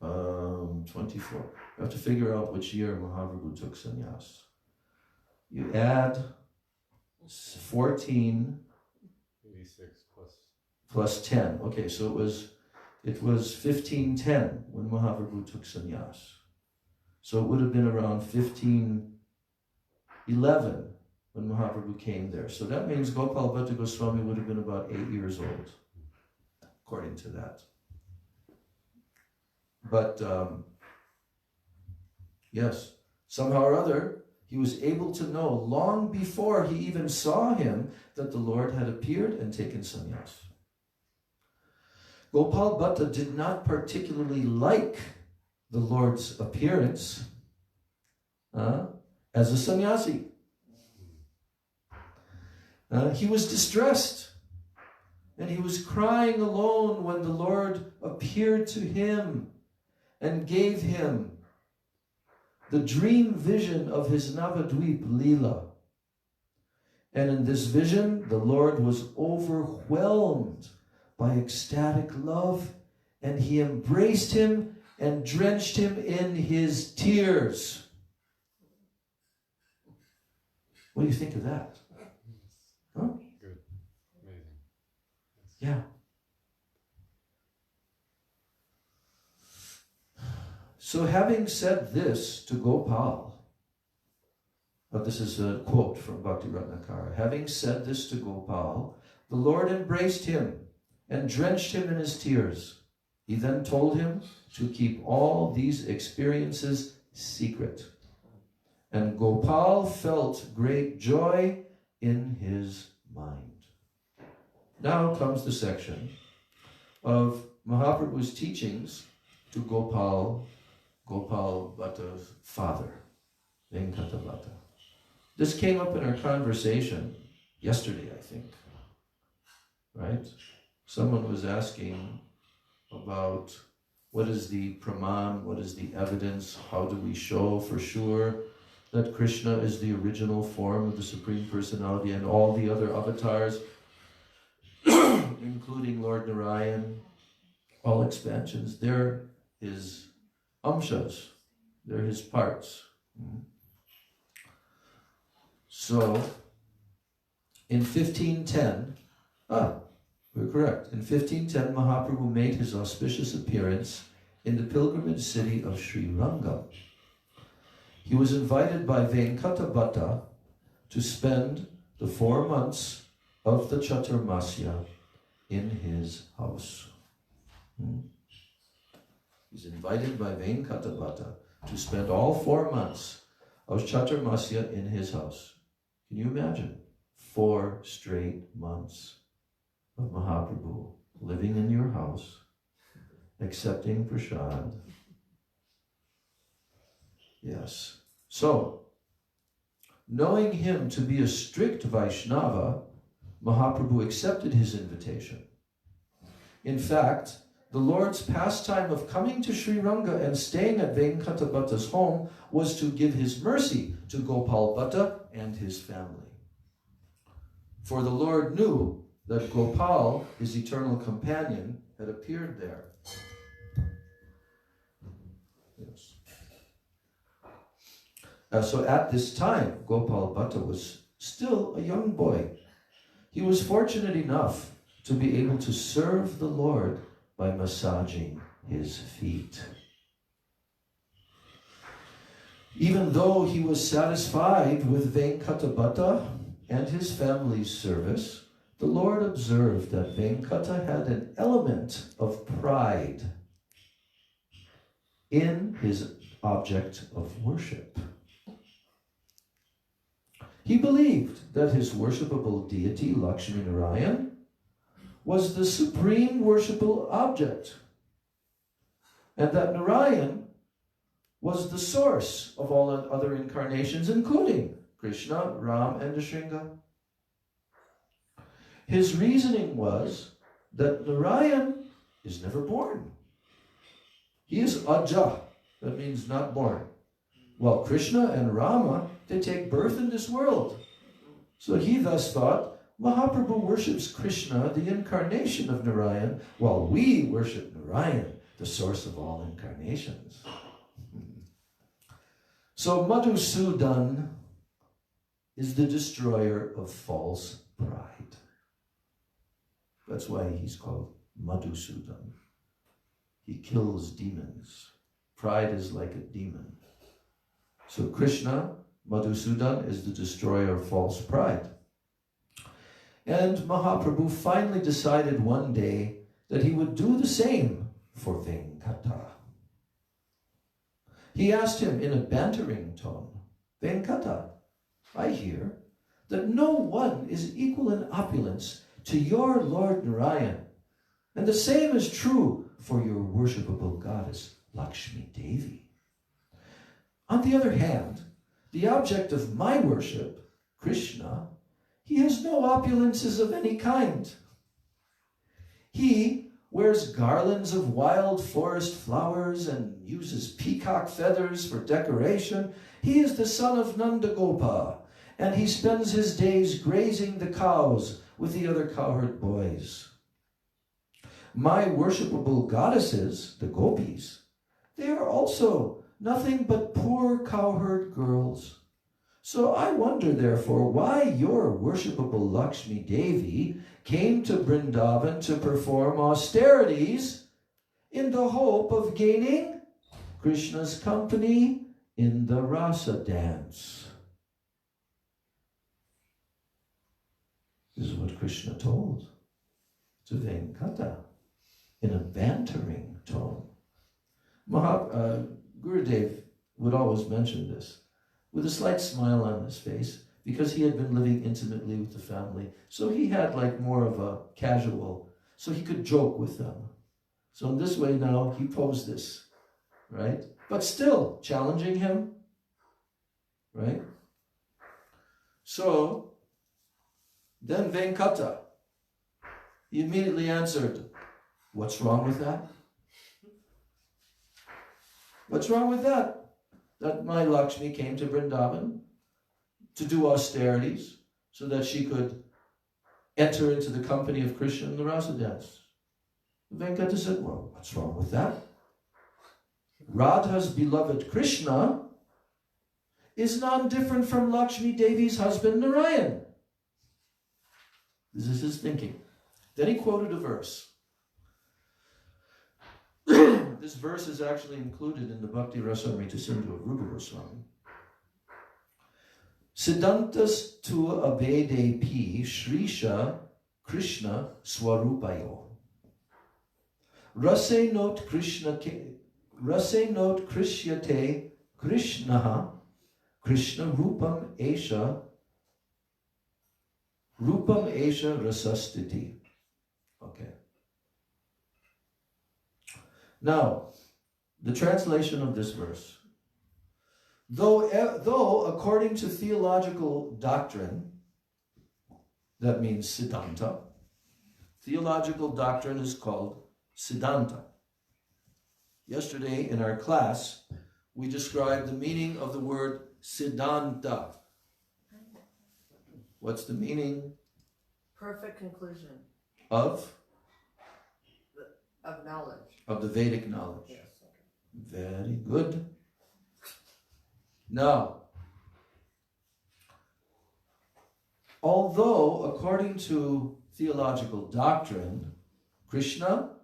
Speaker 1: 24. You have to figure out which year Mahaprabhu took sannyas. You add 14
Speaker 3: 86
Speaker 1: plus 10. Okay, so it was 1510 when Mahaprabhu took sannyas. So it would have been around 1511 when Mahaprabhu came there. So that means Gopal Bhatta Goswami would have been about 8 years old, according to that. But yes, somehow or other, he was able to know long before he even saw him that the Lord had appeared and taken sannyas. Gopal Bhatta did not particularly like the Lord's appearance as a sannyasi. He was distressed, and he was crying alone when the Lord appeared to him and gave him the dream vision of his Navadvip Leela. And in this vision, the Lord was overwhelmed by ecstatic love, and he embraced him and drenched him in his tears. What do you think of that? Huh?
Speaker 3: Good. Amazing.
Speaker 1: Yeah. So having said this to Gopal, this is a quote from Bhakti Ratnakara. Having said this to Gopal, the Lord embraced him and drenched him in his tears. He then told him to keep all these experiences secret. And Gopal felt great joy in his mind. Now comes the section of Mahaprabhu's teachings to Gopal Bhatta's father, Venkata Bhatta. This came up in our conversation yesterday, I think, right? Someone was asking about what is the praman, what is the evidence, how do we show for sure that Krishna is the original form of the Supreme Personality and all the other avatars, including Lord Narayan, all expansions, they're his amshas, they're his parts. So, in 1510, we're correct. In 1510, Mahaprabhu made his auspicious appearance in the pilgrimage city of Sriranga. He was invited by Venkatabhatta to spend the 4 months of the Chaturmasya in his house. He's invited by Venkatabhatta to spend all 4 months of Chaturmasya in his house. Can you imagine? 4 straight months of Mahaprabhu living in your house, accepting prasad. Yes. So, knowing him to be a strict Vaishnava, Mahaprabhu accepted his invitation. In fact, the Lord's pastime of coming to Sriranga and staying at Venkatabhatta's home was to give his mercy to Gopal Bhatta and his family. For the Lord knew that Gopal, his eternal companion, had appeared there. Yes. So at this time, Gopal Bhatta was still a young boy. He was fortunate enough to be able to serve the Lord by massaging his feet. Even though he was satisfied with Venkatabhatta and his family's service, the Lord observed that Venkata had an element of pride in his object of worship. He believed that his worshipable deity, Lakshmi Narayan, was the supreme worshipable object, and that Narayan was the source of all other incarnations, including Krishna, Ram, and Nrsimha. His reasoning was that Narayan is never born. He is Aja, that means not born. While Krishna and Rama, they take birth in this world. So he thus thought, Mahaprabhu worships Krishna, the incarnation of Narayan, while we worship Narayan, the source of all incarnations. So Madhusudan is the destroyer of false pride. That's why he's called Madhusudan. He kills demons. Pride is like a demon. So Krishna, Madhusudan, is the destroyer of false pride. And Mahaprabhu finally decided one day that he would do the same for Venkata. He asked him in a bantering tone, Venkata, I hear that no one is equal in opulence to your Lord Narayan, and the same is true for your worshipable goddess, Lakshmi Devi. On the other hand, the object of my worship, Krishna, he has no opulences of any kind. He wears garlands of wild forest flowers and uses peacock feathers for decoration. He is the son of Nandagopa, and he spends his days grazing the cows with the other cowherd boys. My worshipable goddesses, the gopis, they are also nothing but poor cowherd girls. So I wonder, therefore, why your worshipable Lakshmi Devi came to Vrindavan to perform austerities in the hope of gaining Krishna's company in the rasa dance. This is what Krishna told to Venkata in a bantering tone. Gurudev would always mention this with a slight smile on his face, because he had been living intimately with the family. So he had like more of a casual, so he could joke with them. So in this way now, he posed this, right? But still challenging him, right? So Then Venkata, he immediately answered, what's wrong with that? What's wrong with that? That my Lakshmi came to Vrindavan to do austerities so that she could enter into the company of Krishna in the Rasa dance. Venkata said, well, what's wrong with that? Radha's beloved Krishna is non-different from Lakshmi Devi's husband Narayan. This is his thinking. Then he quoted a verse. This verse is actually included in the Bhakti Rasamrita Sindhu of Rupa Goswami. Siddhantas tu abedepi Shrisha Krishna Swarupayo. Rase not Krishyate Krishnaha Krishna Rupam Esha Rasastiti. Okay. Now, the translation of this verse. Though according to theological doctrine, that means Siddhanta, theological doctrine is called Siddhanta. Yesterday in our class, we described the meaning of the word Siddhanta. What's the meaning?
Speaker 5: Perfect conclusion.
Speaker 1: Of
Speaker 5: Knowledge.
Speaker 1: Of the Vedic knowledge.
Speaker 5: Yes.
Speaker 1: Very good. Now, although according to theological doctrine, Krishna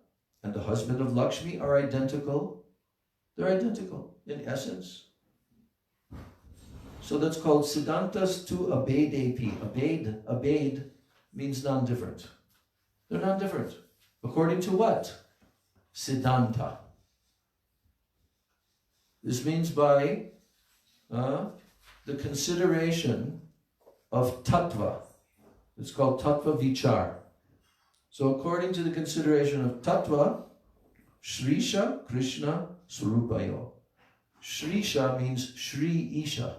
Speaker 1: and the husband of Lakshmi are identical, they're identical in essence. So that's called Siddhantas tu abedepi. Abed means non-different. They're non-different. According to what? Siddhanta. This means by the consideration of tattva. It's called tattva vichar. So according to the consideration of tattva, Shrisha Krishna Swarupayo. Shrisha means Shri Isha.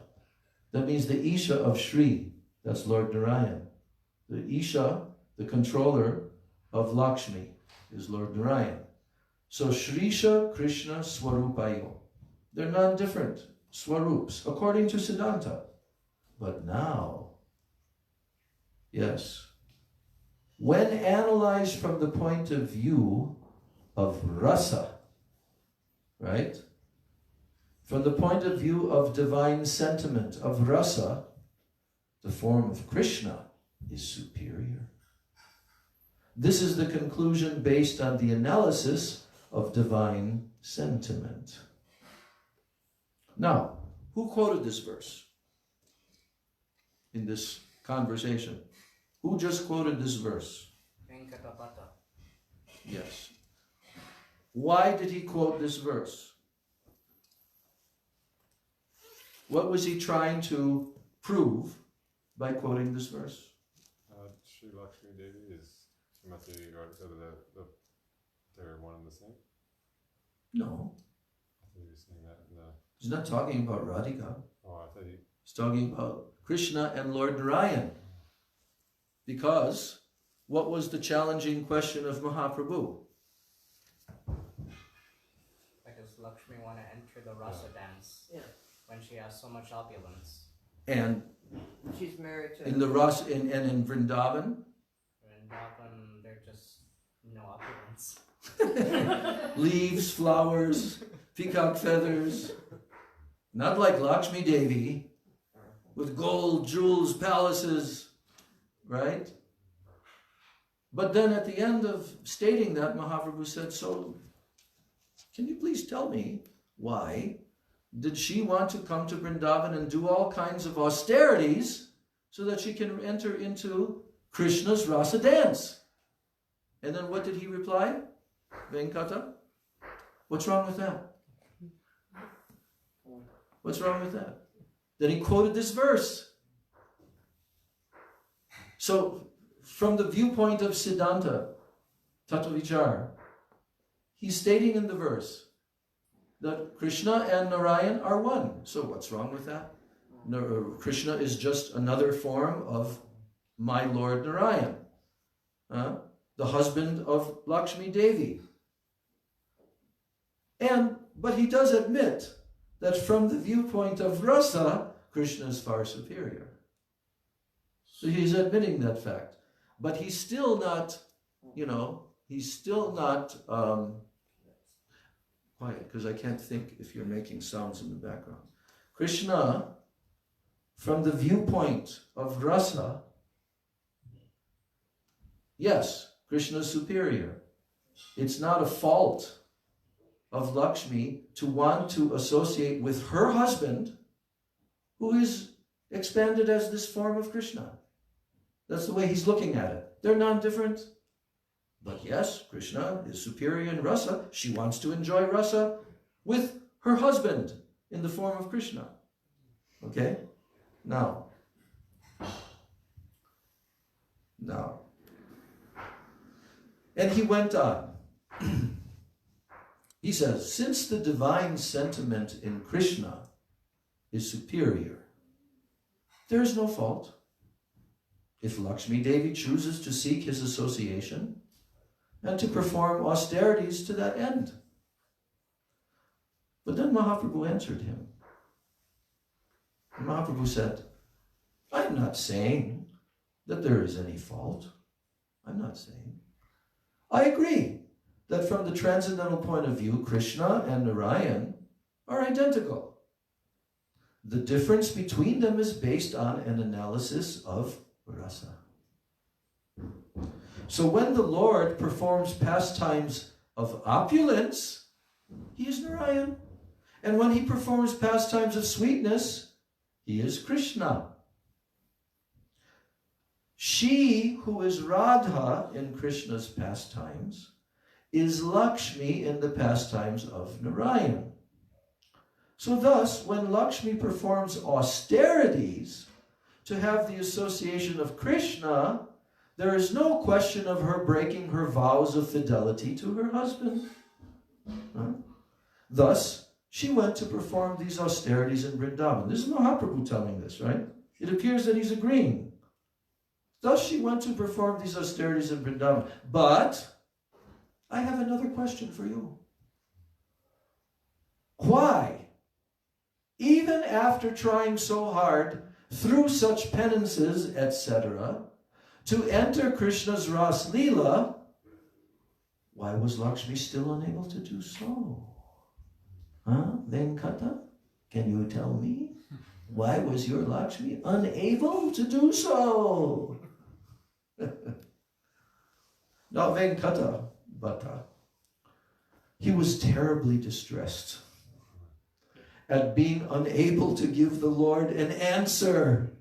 Speaker 1: That means the Isha of Shri. That's Lord Narayan. The Isha, the controller of Lakshmi, is Lord Narayan. So Shrisha Krishna Swarupayo. They're non-different Swarups, according to Siddhanta. But now, yes, when analyzed from the point of view of rasa, right? From the point of view of divine sentiment, of rasa, the form of Krishna is superior. This is the conclusion based on the analysis of divine sentiment. Now, who quoted this verse in this conversation? Who just quoted this verse?
Speaker 4: Venkatapata.
Speaker 1: Yes. Why did he quote this verse? What was he trying to prove by quoting this verse?
Speaker 3: Sri Lakshmi Devi is Srimati, or they're one and the same?
Speaker 1: No.
Speaker 3: I thought he was saying that in the...
Speaker 1: He's not talking about Radhika.
Speaker 3: Oh, I thought he...
Speaker 1: He's talking about Krishna and Lord Narayan. Because what was the challenging question of Mahaprabhu?
Speaker 4: Why does Lakshmi want to enter the rasa dance when she has so much opulence?
Speaker 1: And
Speaker 5: She's married to...
Speaker 1: in the Rasa, and in Vrindavan?
Speaker 4: Vrindavan, they're just no opulence.
Speaker 1: Leaves, flowers, peacock feathers. Not like Lakshmi Devi, with gold, jewels, palaces, right? But then at the end of stating that, Mahaprabhu said, so, can you please tell me why did she want to come to Vrindavan and do all kinds of austerities so that she can enter into Krishna's rasa dance? And then what did he reply? Venkata? What's wrong with that? What's wrong with that? Then he quoted this verse. So, from the viewpoint of Siddhanta, Tattva-vichar, he's stating in the verse that Krishna and Narayan are one. So what's wrong with that? Krishna is just another form of my Lord Narayan, the husband of Lakshmi Devi. But he does admit that from the viewpoint of rasa, Krishna is far superior. So he's admitting that fact. But he's still not, quiet, because I can't think if you're making sounds in the background. Krishna, from the viewpoint of rasa, yes, Krishna is superior. It's not a fault of Lakshmi to want to associate with her husband, who is expanded as this form of Krishna. That's the way he's looking at it. They're non-different. But yes, Krishna is superior in rasa. She wants to enjoy rasa with her husband in the form of Krishna. Okay? Now. And he went on. He says, since the divine sentiment in Krishna is superior, there is no fault. If Lakshmi Devi chooses to seek his association and to perform austerities to that end. But then Mahaprabhu answered him. And Mahaprabhu said, I'm not saying that there is any fault. I'm not saying. I agree that from the transcendental point of view, Krishna and Narayan are identical. The difference between them is based on an analysis of rasa. So when the Lord performs pastimes of opulence, he is Narayan. And when he performs pastimes of sweetness, he is Krishna. She who is Radha in Krishna's pastimes is Lakshmi in the pastimes of Narayan. So thus, when Lakshmi performs austerities to have the association of Krishna, there is no question of her breaking her vows of fidelity to her husband. Thus, she went to perform these austerities in Vrindavan. This is Mahaprabhu telling this, right? It appears that he's agreeing. Thus, she went to perform these austerities in Vrindavan. But I have another question for you. Why, even after trying so hard through such penances, etc., to enter Krishna's Ras Leela, why was Lakshmi still unable to do so? Venkata, can you tell me? Why was your Lakshmi unable to do so? Now Venkata, Bhatta, he was terribly distressed at being unable to give the Lord an answer.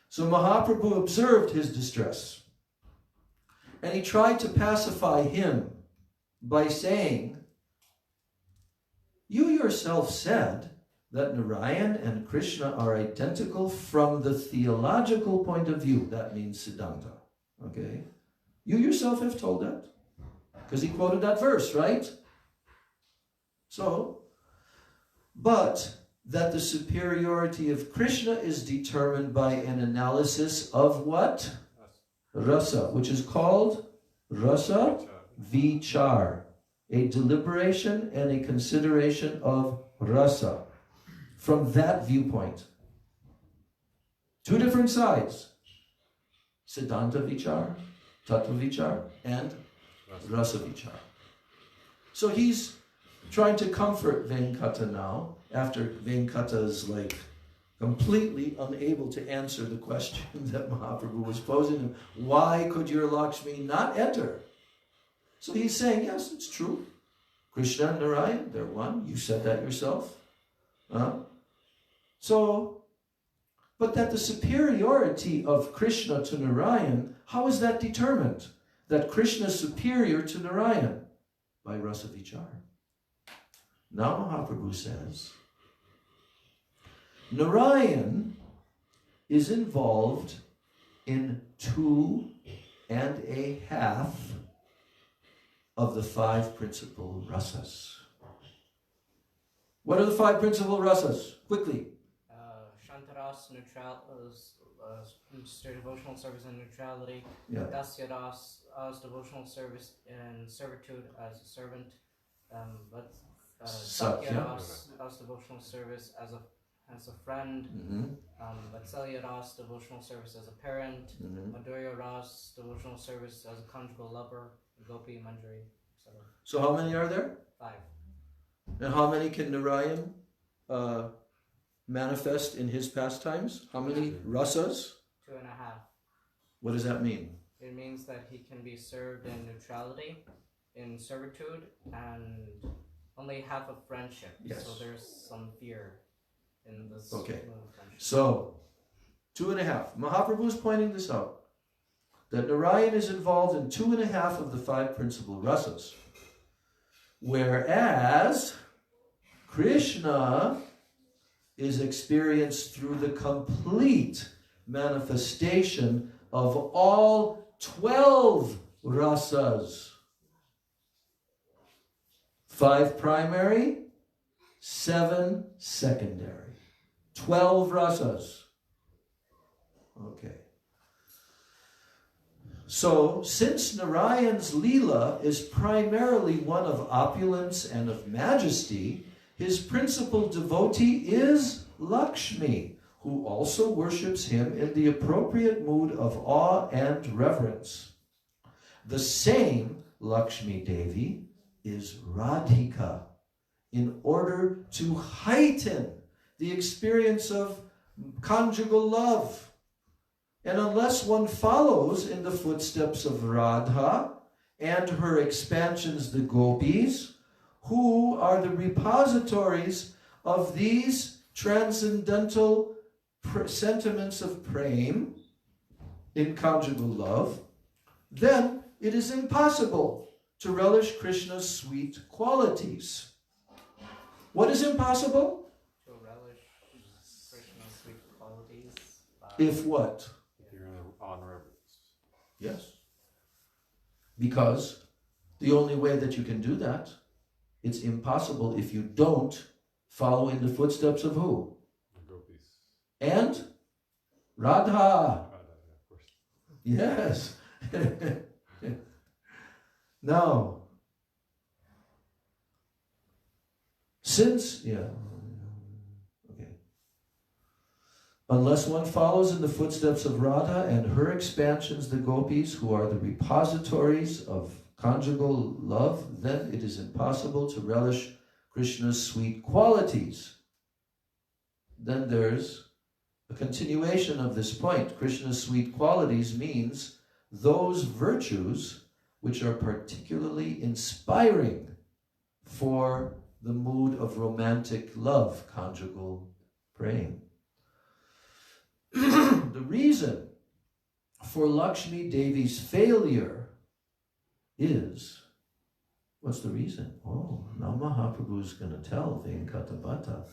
Speaker 1: So Mahaprabhu observed his distress, and he tried to pacify him by saying, you yourself said that Narayan and Krishna are identical from the theological point of view. That means Siddhanta. Okay? You yourself have told that. Because he quoted that verse, right? So, but that the superiority of Krishna is determined by an analysis of what? Rasa, which is called rasa vichar, a deliberation and a consideration of rasa. From that viewpoint. Two different sides. Siddhanta vichar, tattva vichar, and rasa vichar. So he's trying to comfort Venkata now, after Venkata is like completely unable to answer the question that Mahaprabhu was posing him. Why could your Lakshmi not enter? So he's saying, yes, it's true. Krishna and Narayan, they're one. You said that yourself. But that the superiority of Krishna to Narayan, how is that determined? That Krishna is superior to Narayan? By rasa vichar. Now Mahaprabhu says, Narayan is involved in 2.5 of the 5 principal rasas. What are the 5 principal rasas? Quickly.
Speaker 4: Shantara Satyaras, devotional service and neutrality.
Speaker 1: Yeah.
Speaker 4: Dasyaras, as devotional service and servitude as a servant. But Satyaras, as devotional service as a friend. Vatsalyaras, devotional service as a parent. Madhuryaras, devotional service as a conjugal lover. Gopi, Manjari, etc.
Speaker 1: So how many are there?
Speaker 4: 5.
Speaker 1: And how many can Narayan manifest in his pastimes? How many rasas?
Speaker 4: 2.5.
Speaker 1: What does that mean?
Speaker 4: It means that he can be served in neutrality, in servitude, and only half of friendship.
Speaker 1: Yes.
Speaker 4: So there's some fear in this
Speaker 1: Okay.
Speaker 4: friendship.
Speaker 1: So, 2.5. Mahaprabhu is pointing this out. That Narayan is involved in 2.5 of the 5 principal rasas. Whereas Krishna is experienced through the complete manifestation of all 12 rasas. 5 primary, 7 secondary. 12 rasas. Okay. So, since Narayan's Leela is primarily one of opulence and of majesty, his principal devotee is Lakshmi, who also worships him in the appropriate mood of awe and reverence. The same Lakshmi Devi is Radhika, in order to heighten the experience of conjugal love. And unless one follows in the footsteps of Radha and her expansions, the gopis, who are the repositories of these transcendental sentiments of prema in conjugal love, then it is impossible to relish Krishna's sweet qualities. What is impossible?
Speaker 4: To relish Krishna's sweet qualities.
Speaker 1: If what?
Speaker 3: On reverence.
Speaker 1: Yes. Because the only way that you can do that, it's impossible if you don't follow in the footsteps of who?
Speaker 3: The gopis.
Speaker 1: And Radha.
Speaker 3: Radha, yeah, of course.
Speaker 1: Yes. Now, since, okay. Unless one follows in the footsteps of Radha and her expansions, the gopis, who are the repositories of conjugal love, then it is impossible to relish Krishna's sweet qualities. Then there's a continuation of this point. Krishna's sweet qualities means those virtues which are particularly inspiring for the mood of romantic love, conjugal praying. The reason for Lakshmi Devi's failure is, what's the reason? Oh, now Mahaprabhu is going to tell Venkata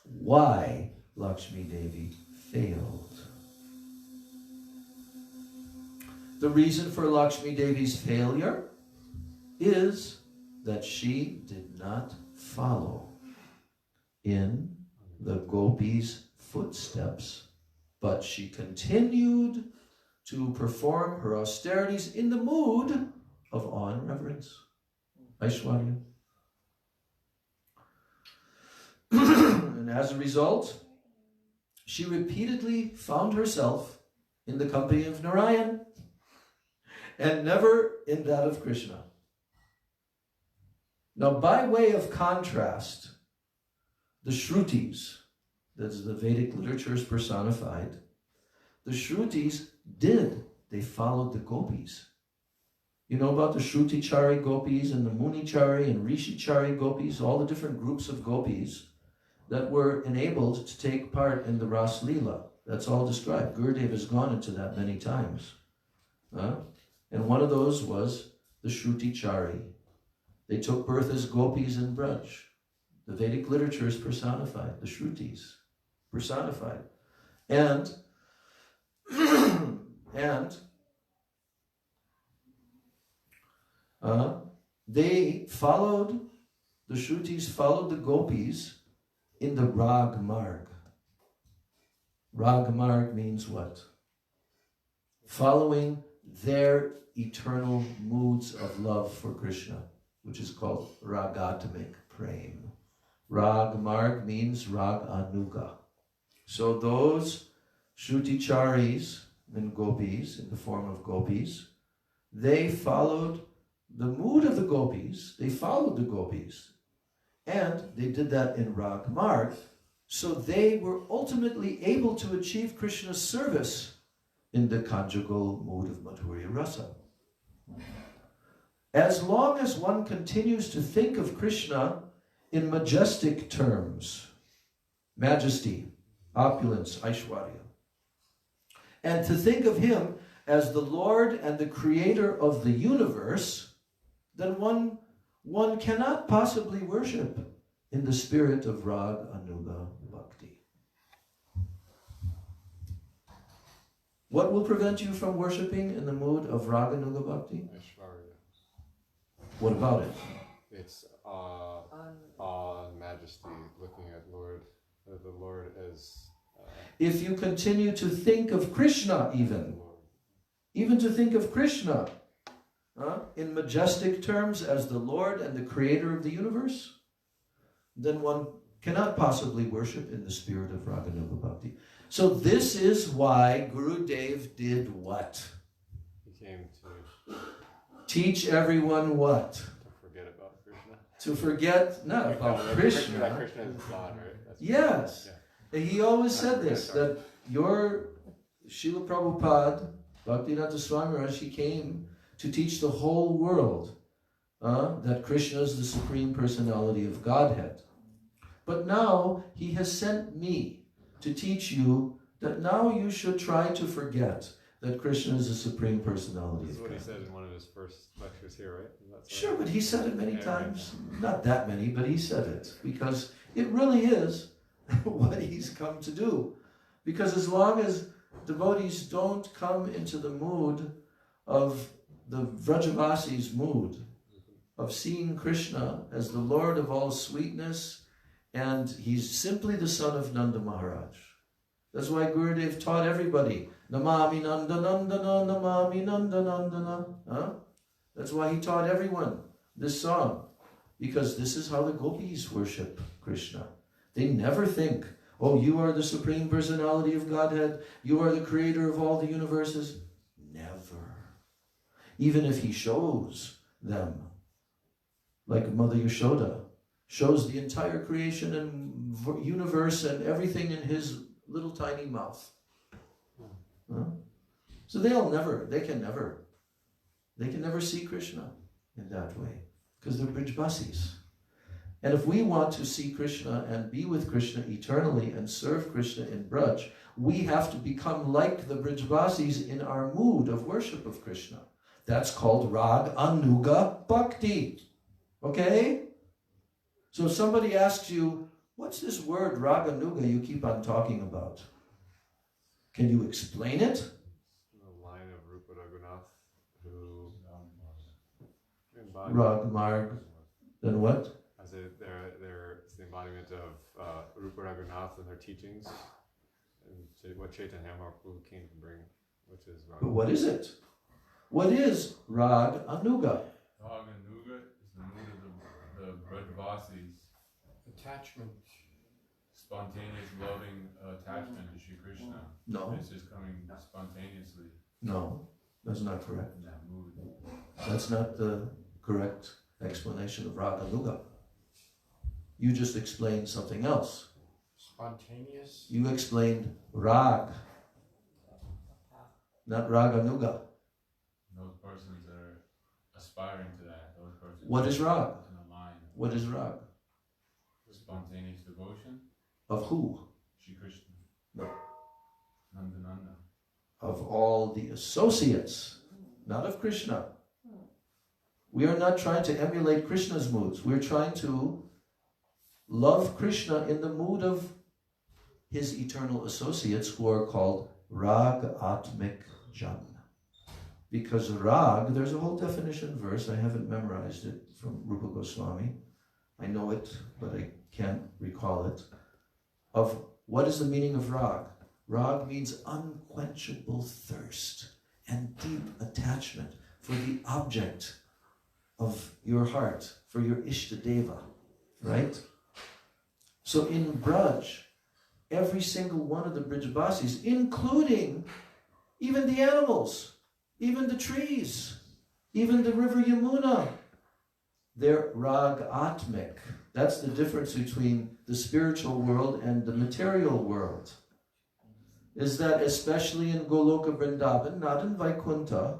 Speaker 1: why Lakshmi Devi failed. The reason for Lakshmi Devi's failure is that she did not follow in the gopis' footsteps, but she continued to perform her austerities in the mood of awe and reverence. Aishwarya. And as a result, she repeatedly found herself in the company of Narayan and never in that of Krishna. Now, by way of contrast, the Shrutis, that's the Vedic literatures personified, the Shrutis they followed the gopis. You know about the Shruti-chari gopis and the Muni-chari and Rishi-chari gopis, all the different groups of gopis that were enabled to take part in the Ras Leela. That's all described. Gurudev has gone into that many times. And one of those was the Shruti-chari. They took birth as gopis in Braj. The Vedic literature is personified, the Shrutis personified. And they followed, the Shrutis followed the gopis in the Rag Marg. Ragamarg means what? Following their eternal moods of love for Krishna, which is called ragatmic prem. Ragamarg means raganuga. So those Shruticharis and gopis, in the form of gopis, they followed the mood of the gopis, they followed the gopis, and they did that in Ragamarg, so they were ultimately able to achieve Krishna's service in the conjugal mood of Madhurya Rasa. As long as one continues to think of Krishna in majestic terms, majesty, opulence, Aishwarya, and to think of him as the Lord and the creator of the universe, then one cannot possibly worship in the spirit of Rag Anuga Bhakti. What will prevent you from worshiping in the mood of Rag Anuga Bhakti?
Speaker 3: Aishwarya.
Speaker 1: What about it?
Speaker 3: It's awe and majesty, looking at the Lord as...
Speaker 1: If you continue to think of Krishna even to think of Krishna in majestic terms as the Lord and the creator of the universe, then one cannot possibly worship in the spirit of Raganuga Bhakti. So this is why Gurudev did what?
Speaker 3: He came to
Speaker 1: teach everyone what?
Speaker 3: To forget about Krishna.
Speaker 1: To forget, not about Krishna.
Speaker 3: That Krishna is God, right? That's
Speaker 1: yes.
Speaker 3: Yeah.
Speaker 1: He always said this, that your Srila Prabhupada, Bhaktivedanta Swami Maharaj, he came to teach the whole world that Krishna is the Supreme Personality of Godhead. But now he has sent me to teach you that now you should try to forget that Krishna is the Supreme Personality
Speaker 3: This is
Speaker 1: of
Speaker 3: what
Speaker 1: Godhead.
Speaker 3: he said in one of his first lectures here, right? That's
Speaker 1: Sure,
Speaker 3: right.
Speaker 1: but he said it many times. Not that many, but he said it. Because it really is what he's come to do. Because as long as devotees don't come into the mood of the Vrajavasi's mood, of seeing Krishna as the Lord of all sweetness, and he's simply the son of Nanda Maharaj. That's why Gurudev taught everybody, Namami Nanda Nandana, Namami Nanda Nandana. That's why he taught everyone this song, because this is how the gopis worship Krishna. They never think, oh, you are the Supreme Personality of Godhead, you are the creator of all the universes. Never. Even if he shows them, like Mother Yashoda, shows the entire creation and universe and everything in his little tiny mouth. So they can never see Krishna in that way, because they're Brajbasis. And if we want to see Krishna and be with Krishna eternally and serve Krishna in Braj, we have to become like the Brajbasis in our mood of worship of Krishna. That's called Rag Anuga Bhakti. Okay? So if somebody asks you, what's this word Rag Anuga you keep on talking about? Can you explain it?
Speaker 3: The line of Rupa Raghunath, who
Speaker 1: Rag Marg. Then what?
Speaker 3: As it's the embodiment of Rupa Raghunath and their teachings, and what Chaitanya Mahaprabhu came to bring, which is Rag.
Speaker 1: But what is it? What is Rag Anuga?
Speaker 6: Rag Anuga is the mood of the Brajvasis.
Speaker 7: Attachment.
Speaker 6: Spontaneous loving attachment to Shri Krishna.
Speaker 1: No.
Speaker 6: It's just coming spontaneously
Speaker 1: No, that's not correct.
Speaker 6: in that mood.
Speaker 1: That's not the correct explanation of Rag Anuga. You just explained something else.
Speaker 7: Spontaneous.
Speaker 1: You explained Rag, not Rag Anuga.
Speaker 6: Those persons that are aspiring to that, those persons.
Speaker 1: What is Rag?
Speaker 6: In a line.
Speaker 1: What is Rag?
Speaker 6: Spontaneous devotion.
Speaker 1: Of who?
Speaker 6: Shri Krishna.
Speaker 1: No.
Speaker 6: Nanda Nanda.
Speaker 1: Of all the associates, not of Krishna. We are not trying to emulate Krishna's moods. We're trying to love Krishna in the mood of his eternal associates, who are called Rag Atmik Jan. Because Rag, there's a whole definition verse, I haven't memorized it, from Rupa Goswami. I know it, but I can't recall it. Of what is the meaning of Rag? Rag means unquenchable thirst and deep attachment for the object of your heart, for your Ishtadeva, right? So in Braj, every single one of the Brijbasis, including even the animals, even the trees, even the river Yamuna, they're Rag-atmic. That's the difference between the spiritual world and the material world. Is that especially in Goloka Vrindavan, not in Vaikuntha,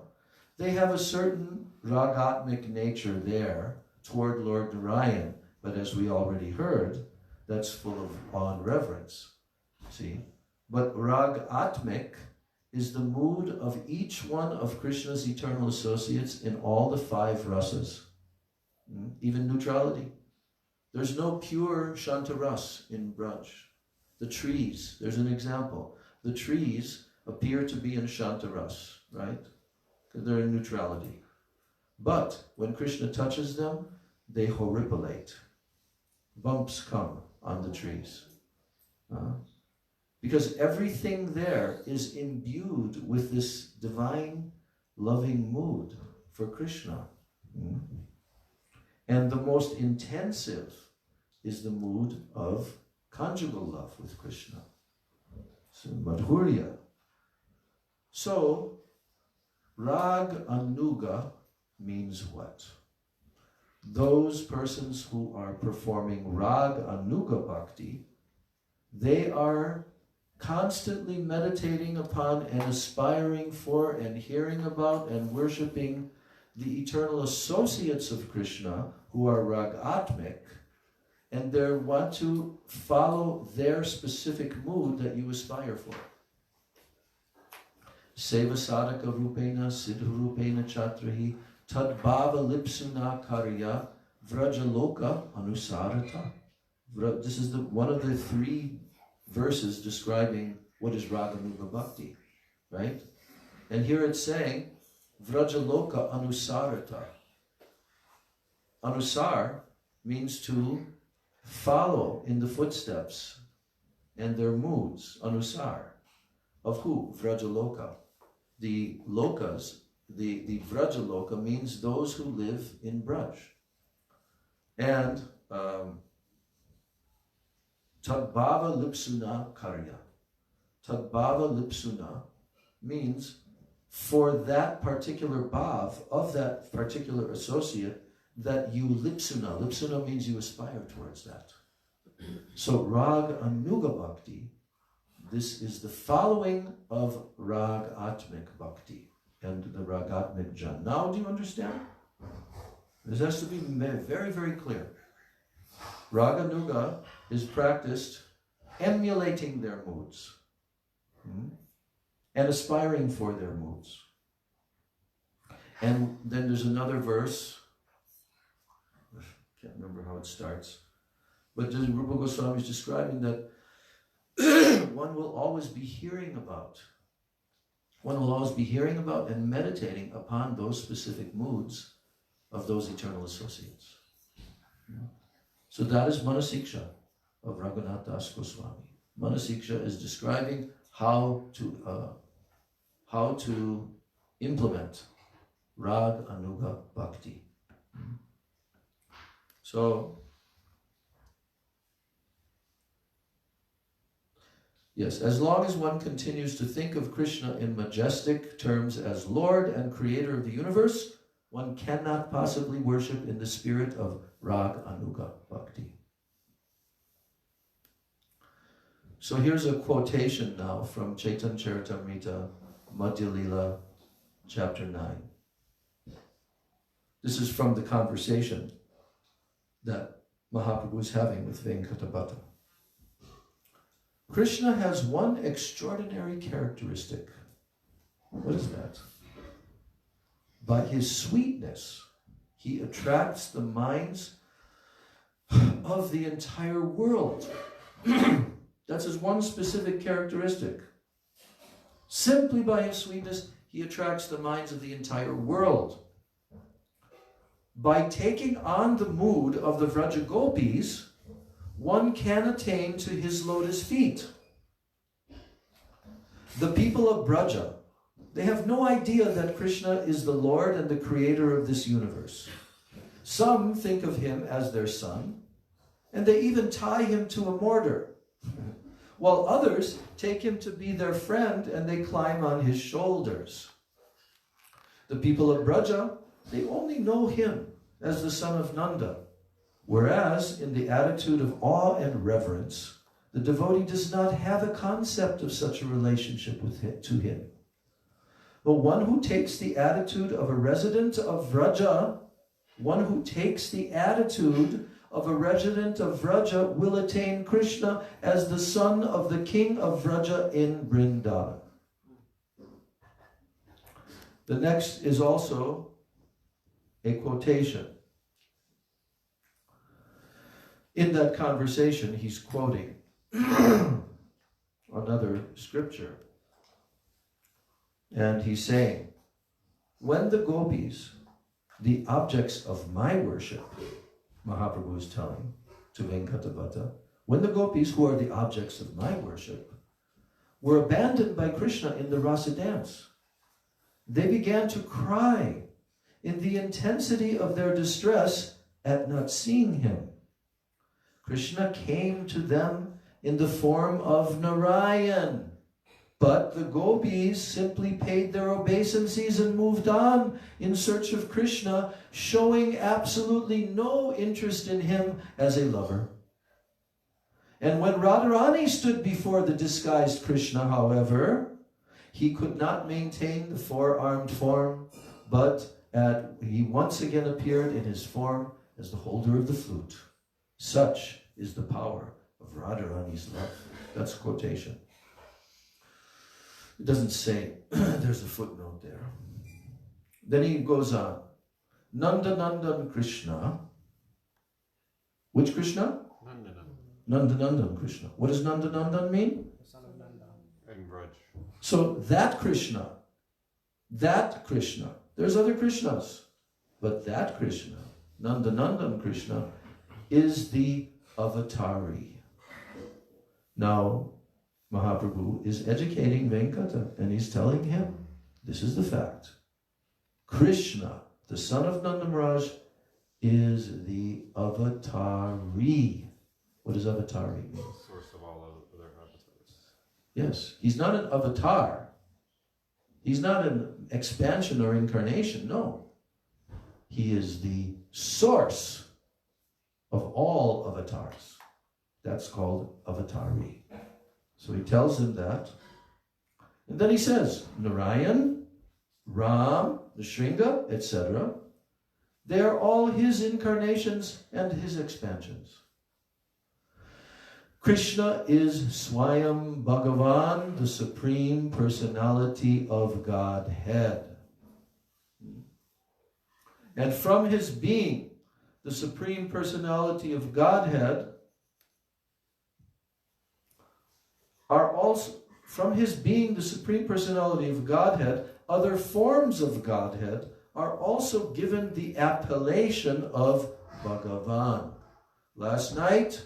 Speaker 1: they have a certain Ragatmic nature there toward Lord Narayan. But as we already heard, that's full of awe and reverence. See? But Ragatmic is the mood of each one of Krishna's eternal associates in all the 5 rasas. Even neutrality. There's no pure Shantaras in Braj. The trees, there's an example. The trees appear to be in Shantaras, right? Because they're in neutrality. But when Krishna touches them, they horripilate. Bumps come on the trees. Because everything there is imbued with this divine, loving mood for Krishna. And the most intensive is the mood of conjugal love with Krishna. So, Madhurya. So, Rag Anuga means what? Those persons who are performing Rag Anuga Bhakti, they are constantly meditating upon and aspiring for and hearing about and worshipping the eternal associates of Krishna who are Ragatmic, and they want to follow their specific mood that you aspire for. Seva sadhaka rupena siddha rupena chatrahi tadbhava lipsuna karya vrajaloka anusarata. This is one of the 3 verses describing what is Raganuga Bhakti, right? And here it's saying vrajaloka anusarata. Anusar means to follow in the footsteps and their moods, anusar. Of who? Vrajaloka. The lokas, the Vrajaloka means those who live in Braj. And Tadbhava Lipsuna Karya. Tadbhava Lipsuna means for that particular bhav, of that particular associate, that you lipsuna. Lipsuna means you aspire towards that. So Rag Anuga Bhakti, this is the following of Rag Atmic Bhakti and the Ragatmic Jan. Now do you understand? This has to be very, very clear. Rag Anuga is practiced emulating their moods and aspiring for their moods. And then there's another verse, I can't remember how it starts, but Rupa Goswami is describing that one will always be hearing about and meditating upon those specific moods of those eternal associates. So that is Manasiksha of Raghunath Das Goswami. Manasiksha is describing how to implement Rag Anuga Bhakti. So, yes, as long as one continues to think of Krishna in majestic terms as Lord and Creator of the universe, one cannot possibly worship in the spirit of Rag Anuga Bhakti. So here's a quotation now from Chaitanya Charitamrita, Madhya Lila, chapter 9. This is from the conversation that Mahaprabhu is having with Venkatabhata. Krishna has one extraordinary characteristic. What is that? By his sweetness, he attracts the minds of the entire world. That's his one specific characteristic. Simply by his sweetness, he attracts the minds of the entire world. By taking on the mood of the Vrajagopis, one can attain to his lotus feet. The people of Braja, they have no idea that Krishna is the Lord and the creator of this universe. Some think of him as their son, and they even tie him to a mortar, while others take him to be their friend and they climb on his shoulders. The people of Braja, they only know him as the son of Nanda, whereas in the attitude of awe and reverence, the devotee does not have a concept of such a relationship to him. But one who takes the attitude of a resident of Vraja, one who takes the attitude of a resident of Vraja will attain Krishna as the son of the king of Vraja in Vrindavan. The next is also a quotation. In that conversation, he's quoting another scripture. And he's saying, when the gopis, the objects of my worship, Mahaprabhu is telling to Venkatavata, when the gopis, who are the objects of my worship, were abandoned by Krishna in the rasa dance, they began to cry in the intensity of their distress at not seeing him. Krishna came to them in the form of Narayan, but the gopis simply paid their obeisances and moved on in search of Krishna, showing absolutely no interest in him as a lover. And when Radharani stood before the disguised Krishna, however, he could not maintain the four-armed form, but he once again appeared in his form as the holder of the flute. Such is the power of Radharani's love. That's a quotation. It doesn't say, there's a footnote there. Then he goes on. Nanda Nandan Krishna. Which Krishna? Nanda Nandan Krishna. What does Nanda Nandan mean?
Speaker 4: The son of Nanda.
Speaker 3: And Braj.
Speaker 1: So that Krishna, there's other Krishnas, but that Krishna, Nanda Nandan Krishna, is the avatari. Now, Mahaprabhu is educating Venkata, and he's telling him, this is the fact. Krishna, the son of Nanda Maharaj, is the avatari. What does avatari mean?
Speaker 3: The source of all other avatars.
Speaker 1: Yes, he's not an avatar. He's not an expansion or incarnation, no. He is the source of all avatars. That's called avatari. So he tells him that. And then he says, Narayan, Ram, Nrsimha, etc., they are all his incarnations and his expansions. Krishna is Swayam Bhagavan, the Supreme Personality of Godhead. And from his being, the Supreme Personality of Godhead, are also, from his being the Supreme Personality of Godhead, other forms of Godhead are also given the appellation of Bhagavan. Last night,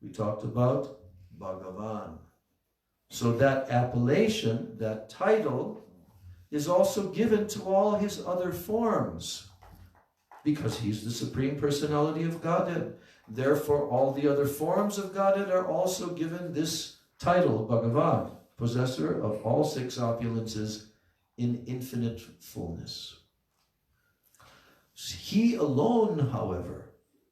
Speaker 1: we talked about Bhagavan. So that appellation, that title, is also given to all his other forms, because he's the Supreme Personality of Godhead. Therefore, all the other forms of Godhead are also given this title, Bhagavan, possessor of all six opulences in infinite fullness. He alone, however,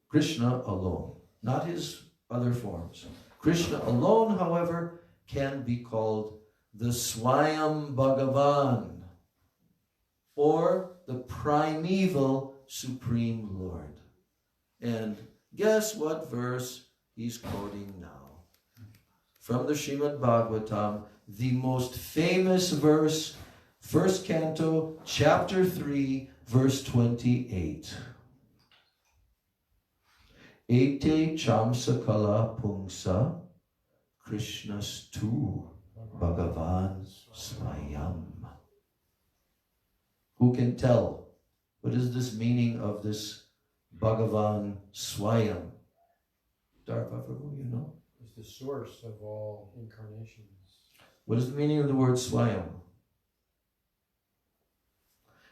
Speaker 1: Krishna alone, not his other forms, Krishna alone, however, can be called the Swayam Bhagavan, or the primeval Supreme Lord. And guess what verse he's quoting now? From the Srimad Bhagavatam, the most famous verse, first canto, chapter 3, verse 28. Ete chamsakala pungsa Krishnastu Bhagavan Swayam. Who can tell? What is this meaning of this Bhagavan Swayam? Darpavaru, you know?
Speaker 7: Is the source of all incarnations.
Speaker 1: What is the meaning of the word Swayam?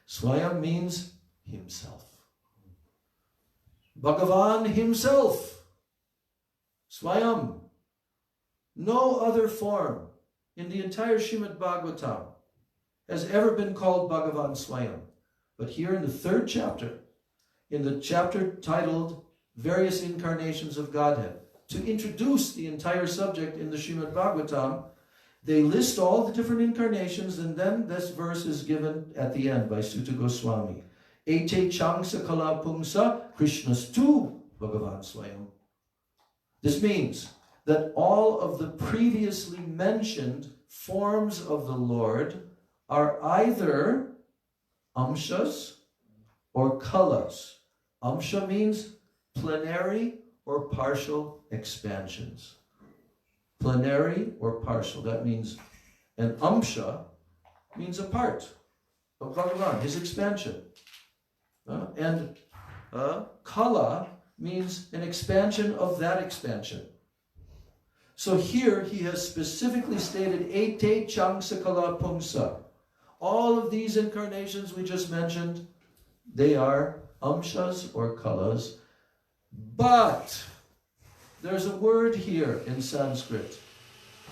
Speaker 1: Swayam means himself. Bhagavan himself. Swayam. No other form in the entire Srimad Bhagavatam has ever been called Bhagavan Swayam. But here in the 3rd chapter, in the chapter titled Various Incarnations of Godhead, to introduce the entire subject in the Srimad Bhagavatam, they list all the different incarnations, and then this verse is given at the end by Sutta Goswami. Ete Changsa Kala Pungsa Krishnastu Bhagavan Swayam. This means that all of the previously mentioned forms of the Lord are either amshas or kalas. Amsha means plenary or partial expansions. Plenary or partial. That means an amsha means a part of Bhagavan, his expansion. And kala means an expansion of that expansion. So here he has specifically stated Ete Changsa Kala Pungsa. All of these incarnations we just mentioned, they are amshas or kalas. But there's a word here in Sanskrit,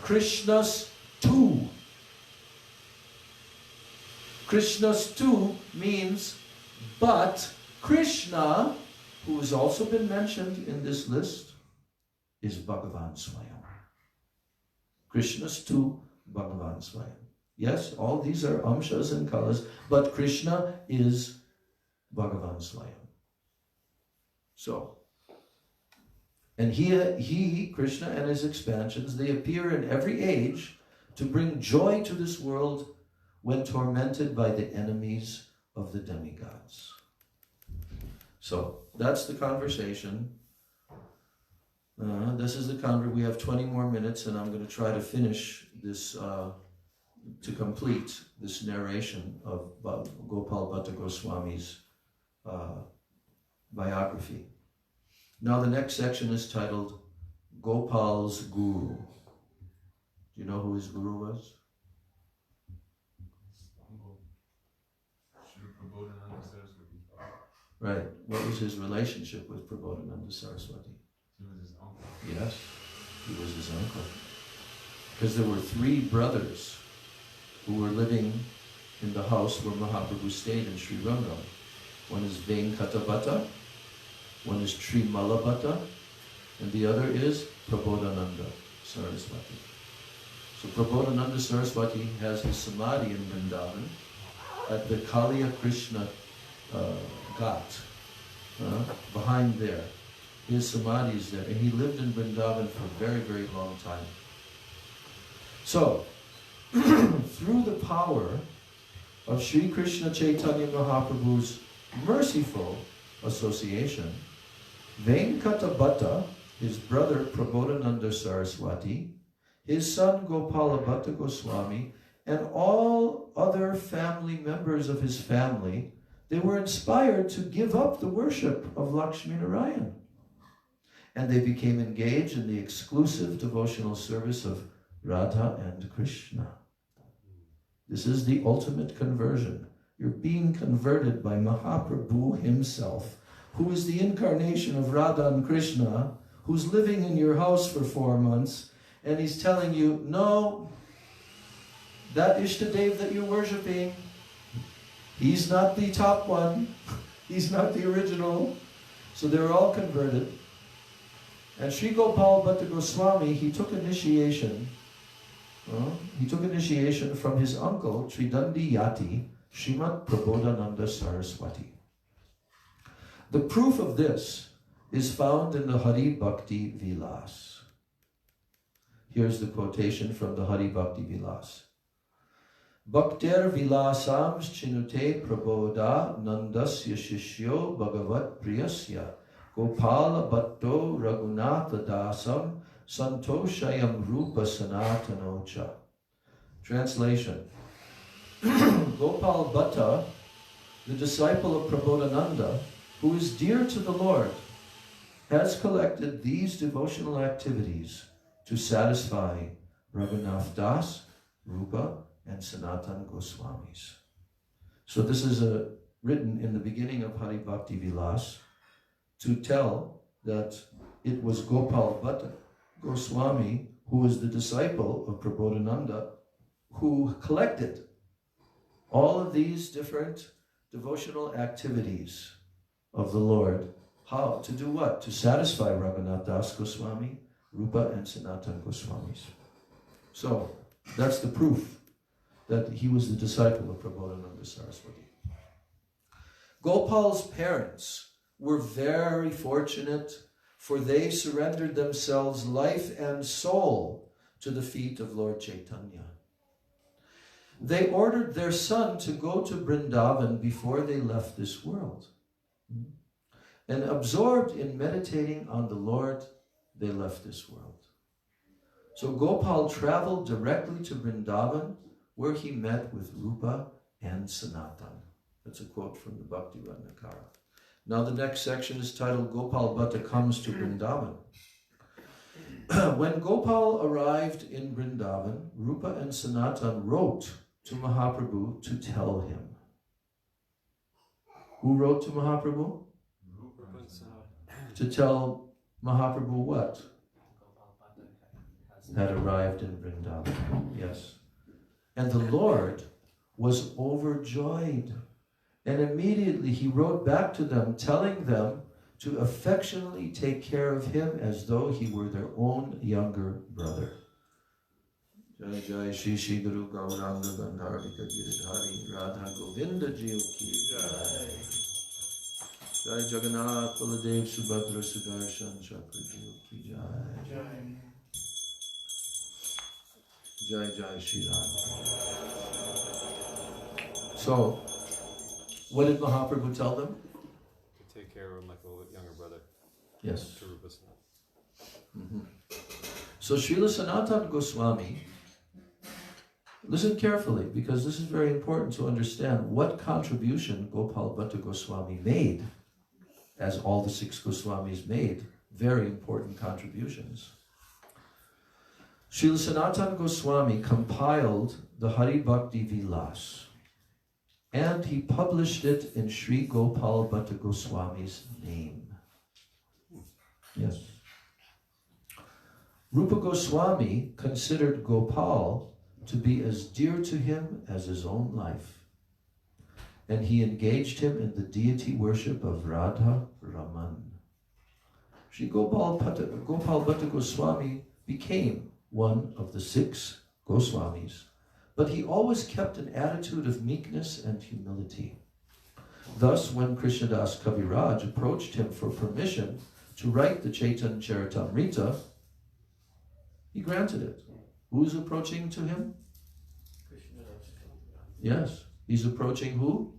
Speaker 1: Krishnas tu. Krishnas tu means, but Krishna, who has also been mentioned in this list, is Bhagavan Swayam. Krishnas tu, Bhagavan Swayam. Yes, all these are amshas and kalas, but Krishna is Bhagavan Swayam. So, and he, Krishna, and his expansions, they appear in every age to bring joy to this world when tormented by the enemies of the demigods. So, that's the conversation. This is the conversation. We have 20 more minutes, and I'm going to try to finish this, to complete this narration of Gopal Bhatta Goswami's biography. Now the next section is titled Gopal's Guru. Do you know who his guru was? Right. What was his relationship with Prabodhananda Saraswati?
Speaker 6: He was his uncle.
Speaker 1: Yes, he was his uncle. Because there were 3 brothers who were living in the house where Mahaprabhu stayed in Sri Rangam. One is Venkata, one is Trimalabhata, and the other is Prabodhananda Saraswati. So Prabodhananda Saraswati has his samadhi in Vrindavan at the Kaliya Krishna Ghat, behind there. His samadhi is there, and he lived in Vrindavan for a very, very long time. So, through the power of Sri Krishna Chaitanya Mahaprabhu's merciful association, Venkata Bhatta, his brother Prabodhananda Saraswati, his son Gopala Bhatta Goswami, and all other family members of his family, they were inspired to give up the worship of Lakshmi Narayan. And they became engaged in the exclusive devotional service of Radha and Krishna. This is the ultimate conversion. You're being converted by Mahaprabhu himself, who is the incarnation of Radha and Krishna, who's living in your house for 4 months, and he's telling you, no, that Ishtadev that you're worshipping, he's not the top one, he's not the original. So they were all converted. And Sri Gopal Bhatta Goswami, he took initiation. He took initiation from his uncle, Tridandi Yati, Srimad Prabodhananda Saraswati. The proof of this is found in the Hari Bhakti Vilas. Here's the quotation from the Hari Bhakti Vilas. Bhakter Vilasams Chinute Prabodha Nandasya Shishyo Bhagavat Priyasya Gopala Bhatto Raghunatha Dasam Santoshayam Rupa Sanatanocha. Translation. Gopal Bhatta, the disciple of Prabodhananda, who is dear to the Lord, has collected these devotional activities to satisfy Raghunath Das Rupa and Sanatan Goswamis. So this is written in the beginning of Hari Bhakti Vilas to tell that it was Gopal Bhatta Goswami, who was the disciple of Prabodhananda, who collected all of these different devotional activities of the Lord. How? To do what? To satisfy Raghunath Das Goswami, Rupa and Sanatan Goswamis. So, that's the proof that he was the disciple of Prabodhananda Saraswati. Gopal's parents were very fortunate, for they surrendered themselves life and soul to the feet of Lord Chaitanya. They ordered their son to go to Vrindavan before they left this world. And absorbed in meditating on the Lord, they left this world. So Gopal traveled directly to Vrindavan, where he met with Rupa and Sanatan. That's a quote from the Bhakti Ratnakara. Now the next section is titled Gopal Bhatta Comes to Vrindavan. When Gopal arrived in Vrindavan, Rupa and Sanatan wrote to Mahaprabhu to tell him. Who wrote to Mahaprabhu? To tell Mahaprabhu what? Had arrived in Vrindavan. Yes. And the Lord was overjoyed. And immediately he wrote back to them, telling them to affectionately take care of him as though he were their own younger brother. Jai Jai Shri Shri Guru Gauranga Gandharvika Giridhari Radha Govinda Jiv Ki Jai. Jai Jagannath Baladev Subhadra Sudarshan Chakra Jiv Ki Jai. Jai Jai Shri Radha. So, what did Mahaprabhu tell them?
Speaker 3: To take care of him like a younger brother.
Speaker 1: Yes.
Speaker 3: To Rupa Sanatan.
Speaker 1: So Srila Sanatan Goswami, listen carefully, because this is very important to understand what contribution Gopal Bhatta Goswami made, as all the 6 Goswamis made, very important contributions. Srila Sanatan Goswami compiled the Hari Bhakti Vilas, and he published it in Sri Gopal Bhatta Goswami's name. Yes. Rupa Goswami considered Gopal to be as dear to him as his own life, and he engaged him in the deity worship of Radha Raman. Sri Gopal Bhatta Goswami became one of the 6 Goswamis, but he always kept an attitude of meekness and humility. Thus, when Krishnadas Kaviraj approached him for permission to write the Chaitanya Charitamrita, he granted it. Who's approaching to him? Yes, he's approaching who?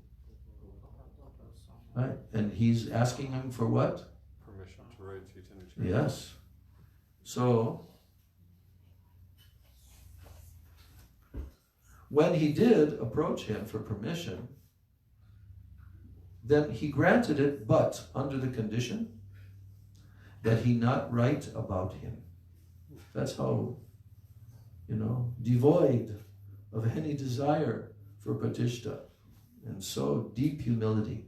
Speaker 1: Right, and he's asking him for what?
Speaker 3: Permission to write Chaitanya Charitamrita.
Speaker 1: Yes. So, when he did approach him for permission, then he granted it, but under the condition that he not write about him. That's how, devoid of any desire for pratishtha, and so deep humility.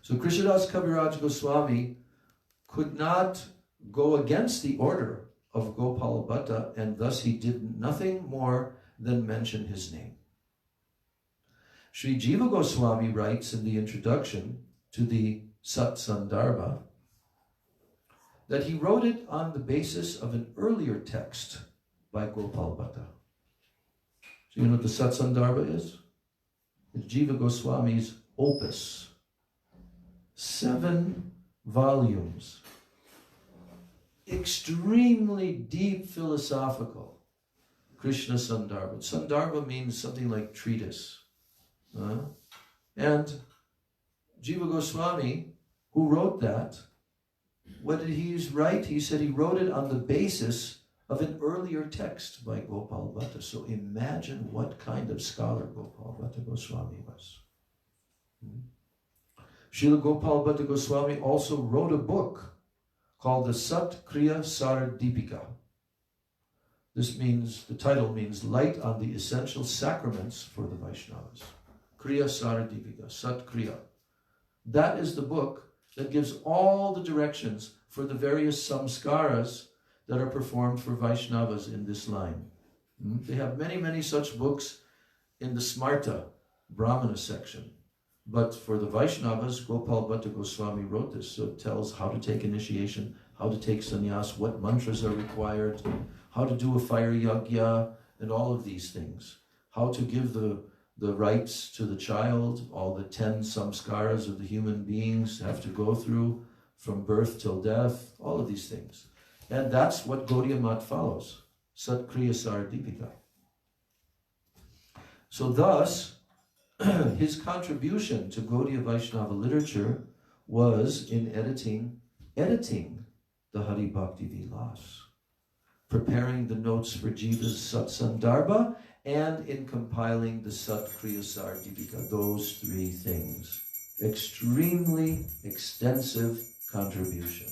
Speaker 1: So Krishnadas Kaviraj Goswami could not go against the order of Gopal Bhatta, and thus he did nothing more than mention his name. Sri Jiva Goswami writes in the introduction to the Sat Sandarbha that he wrote it on the basis of an earlier text by Gopal Bhatta. So you know what the Sat Sandarbha is? It's Jiva Goswami's opus. 7 volumes. Extremely deep philosophical Krishna Sandarbha. Sandarbha means something like treatise. And Jiva Goswami, who wrote that, what did he write? He said he wrote it on the basis of an earlier text by Gopal Bhatta. So imagine what kind of scholar Gopal Bhatta Goswami was. Srila Gopal Bhatta Goswami also wrote a book called the Sat Kriya Sar Deepika. This means, the title means Light on the Essential Sacraments for the Vaishnavas. Kriya Saradipika, Sat Kriya. That is the book that gives all the directions for the various samskaras that are performed for Vaishnavas in this line. They have many, many such books in the Smarta, Brahmana section. But for the Vaishnavas, Gopal Bhatta Goswami wrote this, so it tells how to take initiation, how to take sannyas, what mantras are required, how to do a fire yajna, and all of these things. How to give the rites to the child, all the 10 samskaras of the human beings have to go through from birth till death, all of these things. And that's what Gaudiya Mat follows, Sat Kriya Saradipika. So thus, his contribution to Gaudiya Vaishnava literature was in editing the Hari Bhakti Vilas, preparing the notes for Jiva's Sat Sandarbha, and in compiling the Sat Kriya Saradipika, those three things. Extremely extensive contribution.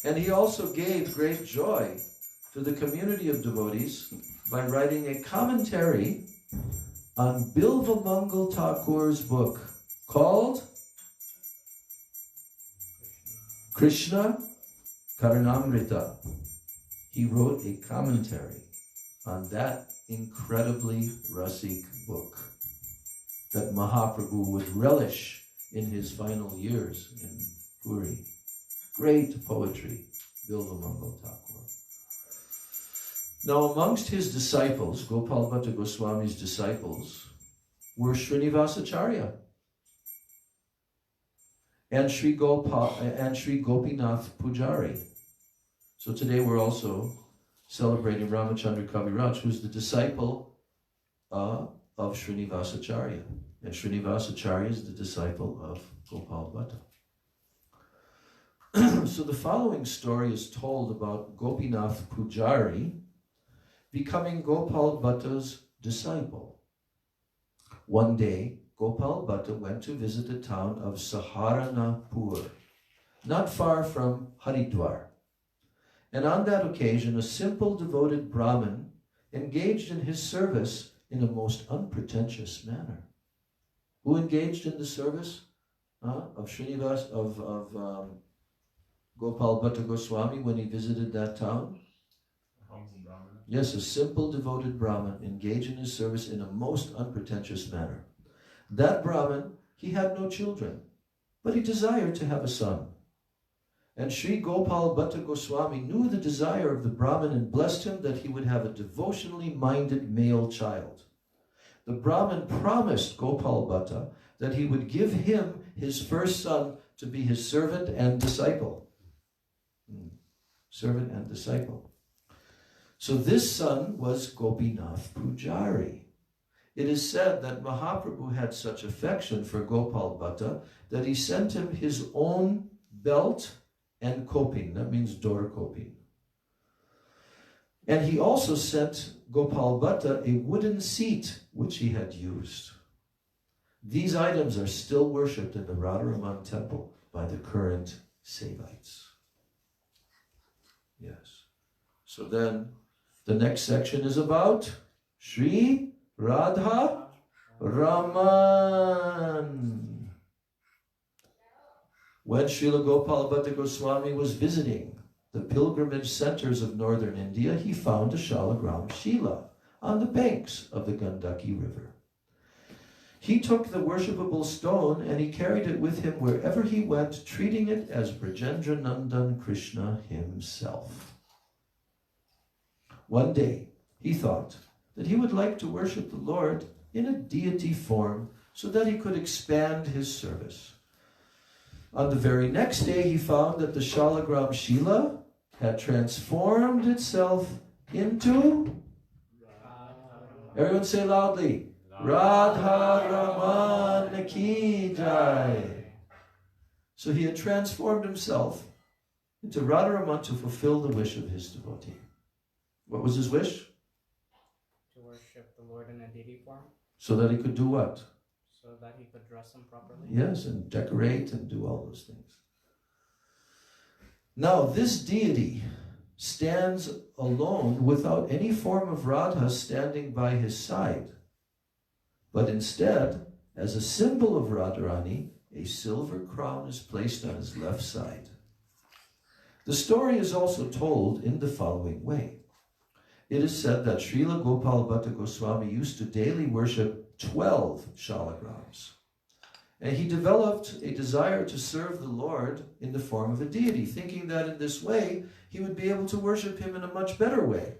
Speaker 1: And he also gave great joy to the community of devotees by writing a commentary on Bilva Mangal Thakur's book called Krishna Karnamrita. He wrote a commentary on that incredibly rasik book that Mahaprabhu would relish in his final years in Puri. Great poetry, Bilva Mangal Thakur. Now, amongst his disciples, Gopal Bhatta Goswami's disciples, were Srinivasacharya and Sri Gopinath Pujari. So today we're also celebrating Ramachandra Kaviraj, who's the disciple of Srinivasacharya. And Srinivasacharya is the disciple of Gopal Bhatta. So the following story is told about Gopinath Pujari becoming Gopal Bhatta's disciple. One day, Gopal Bhatta went to visit the town of Saharanapur, not far from Haridwar. And on that occasion, a simple devoted Brahmin engaged in his service in a most unpretentious manner. Who engaged in the service of Srinivas, of Gopal Bhatta Goswami when he visited that town? Yes, a simple devoted Brahmin engaged in his service in a most unpretentious manner. That Brahmin, he had no children, but he desired to have a son. And Sri Gopal Bhatta Goswami knew the desire of the Brahmin and blessed him that he would have a devotionally minded male child. The Brahmin promised Gopal Bhatta that he would give him his first son to be his servant and disciple. Servant and disciple. So this son was Gopinath Pujari. It is said that Mahaprabhu had such affection for Gopal Bhatta that he sent him his own belt and kopin. That means door kopin. And he also sent Gopal Bhatta a wooden seat which he had used. These items are still worshipped in the Radharaman temple by the current Sevites. Yes. So then the next section is about Sri Radha Raman. When Srila Gopal Bhatta Goswami was visiting the pilgrimage centers of northern India, he found a Shalagram Shila on the banks of the Gandaki River. He took the worshipable stone and he carried it with him wherever he went, treating it as Brajendra Nandan Krishna himself. One day, he thought that he would like to worship the Lord in a deity form so that he could expand his service. On the very next day, he found that the Shalagram Shila had transformed itself into, everyone say loudly, Radha Raman Ki Jai. So he had transformed himself into Radha Raman to fulfill the wish of his devotee. What was his wish?
Speaker 4: To worship the Lord in a deity form.
Speaker 1: So that he could do what?
Speaker 4: So that he could dress him properly.
Speaker 1: Yes, and decorate and do all those things. Now, this deity, stands alone without any form of Radha standing by his side. But instead, as a symbol of Radharani, a silver crown is placed on his left side. The story is also told in the following way. It is said that Srila Gopal Bhatta Goswami used to daily worship 12 shalagrams. And he developed a desire to serve the Lord in the form of a deity, thinking that in this way he would be able to worship him in a much better way.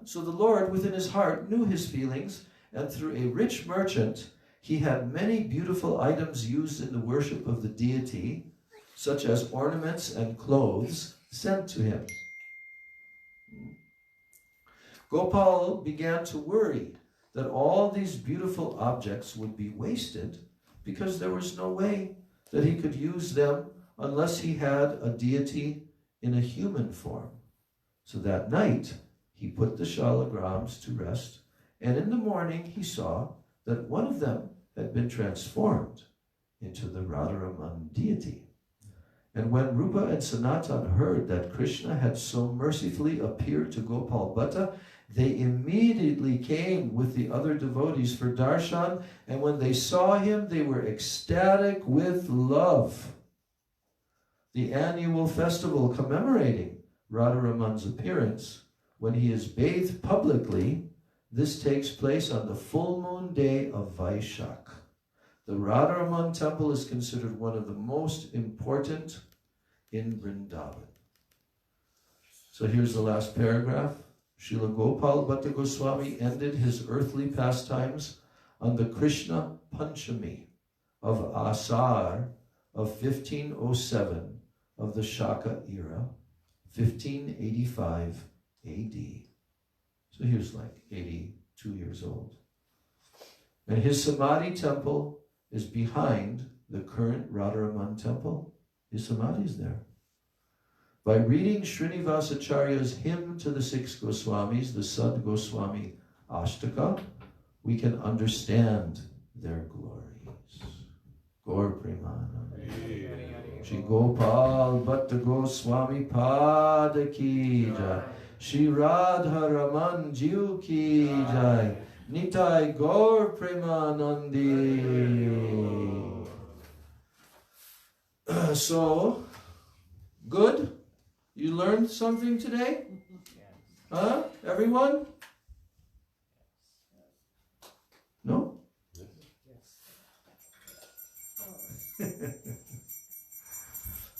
Speaker 1: So the Lord, within his heart, knew his feelings, and through a rich merchant, he had many beautiful items used in the worship of the deity, such as ornaments and clothes, sent to him. Gopal began to worry that all these beautiful objects would be wasted because there was no way that he could use them unless he had a deity in a human form. So that night, he put the shalagrams to rest, and in the morning he saw that one of them had been transformed into the Radharaman deity. And when Rupa and Sanatan heard that Krishna had so mercifully appeared to Gopal Bhatta, they immediately came with the other devotees for darshan, and when they saw him, they were ecstatic with love. The annual festival commemorating Radharaman's appearance, when he is bathed publicly, this takes place on the full moon day of Vaishak. The Radharaman temple is considered one of the most important in Vrindavan. So here's the last paragraph. Srila Gopal Bhatta Goswami ended his earthly pastimes on the Krishna Panchami of Asar of 1507 of the Shaka era, 1585 AD. So he was like 82 years old. And his Samadhi temple is behind the current Radharaman temple. His Samadhi is there. By reading Srinivasacharya's hymn to the six Goswamis, the Sad Goswami Ashtaka, we can understand their glories. Gaur Premanand. Shri Gopal Bhatta Goswami Pada Ki Jai. Shri Radha Raman Jiu Ki Jai. Nitai Gaur Premanandi. So, good? You learned something today? Huh? Everyone? No?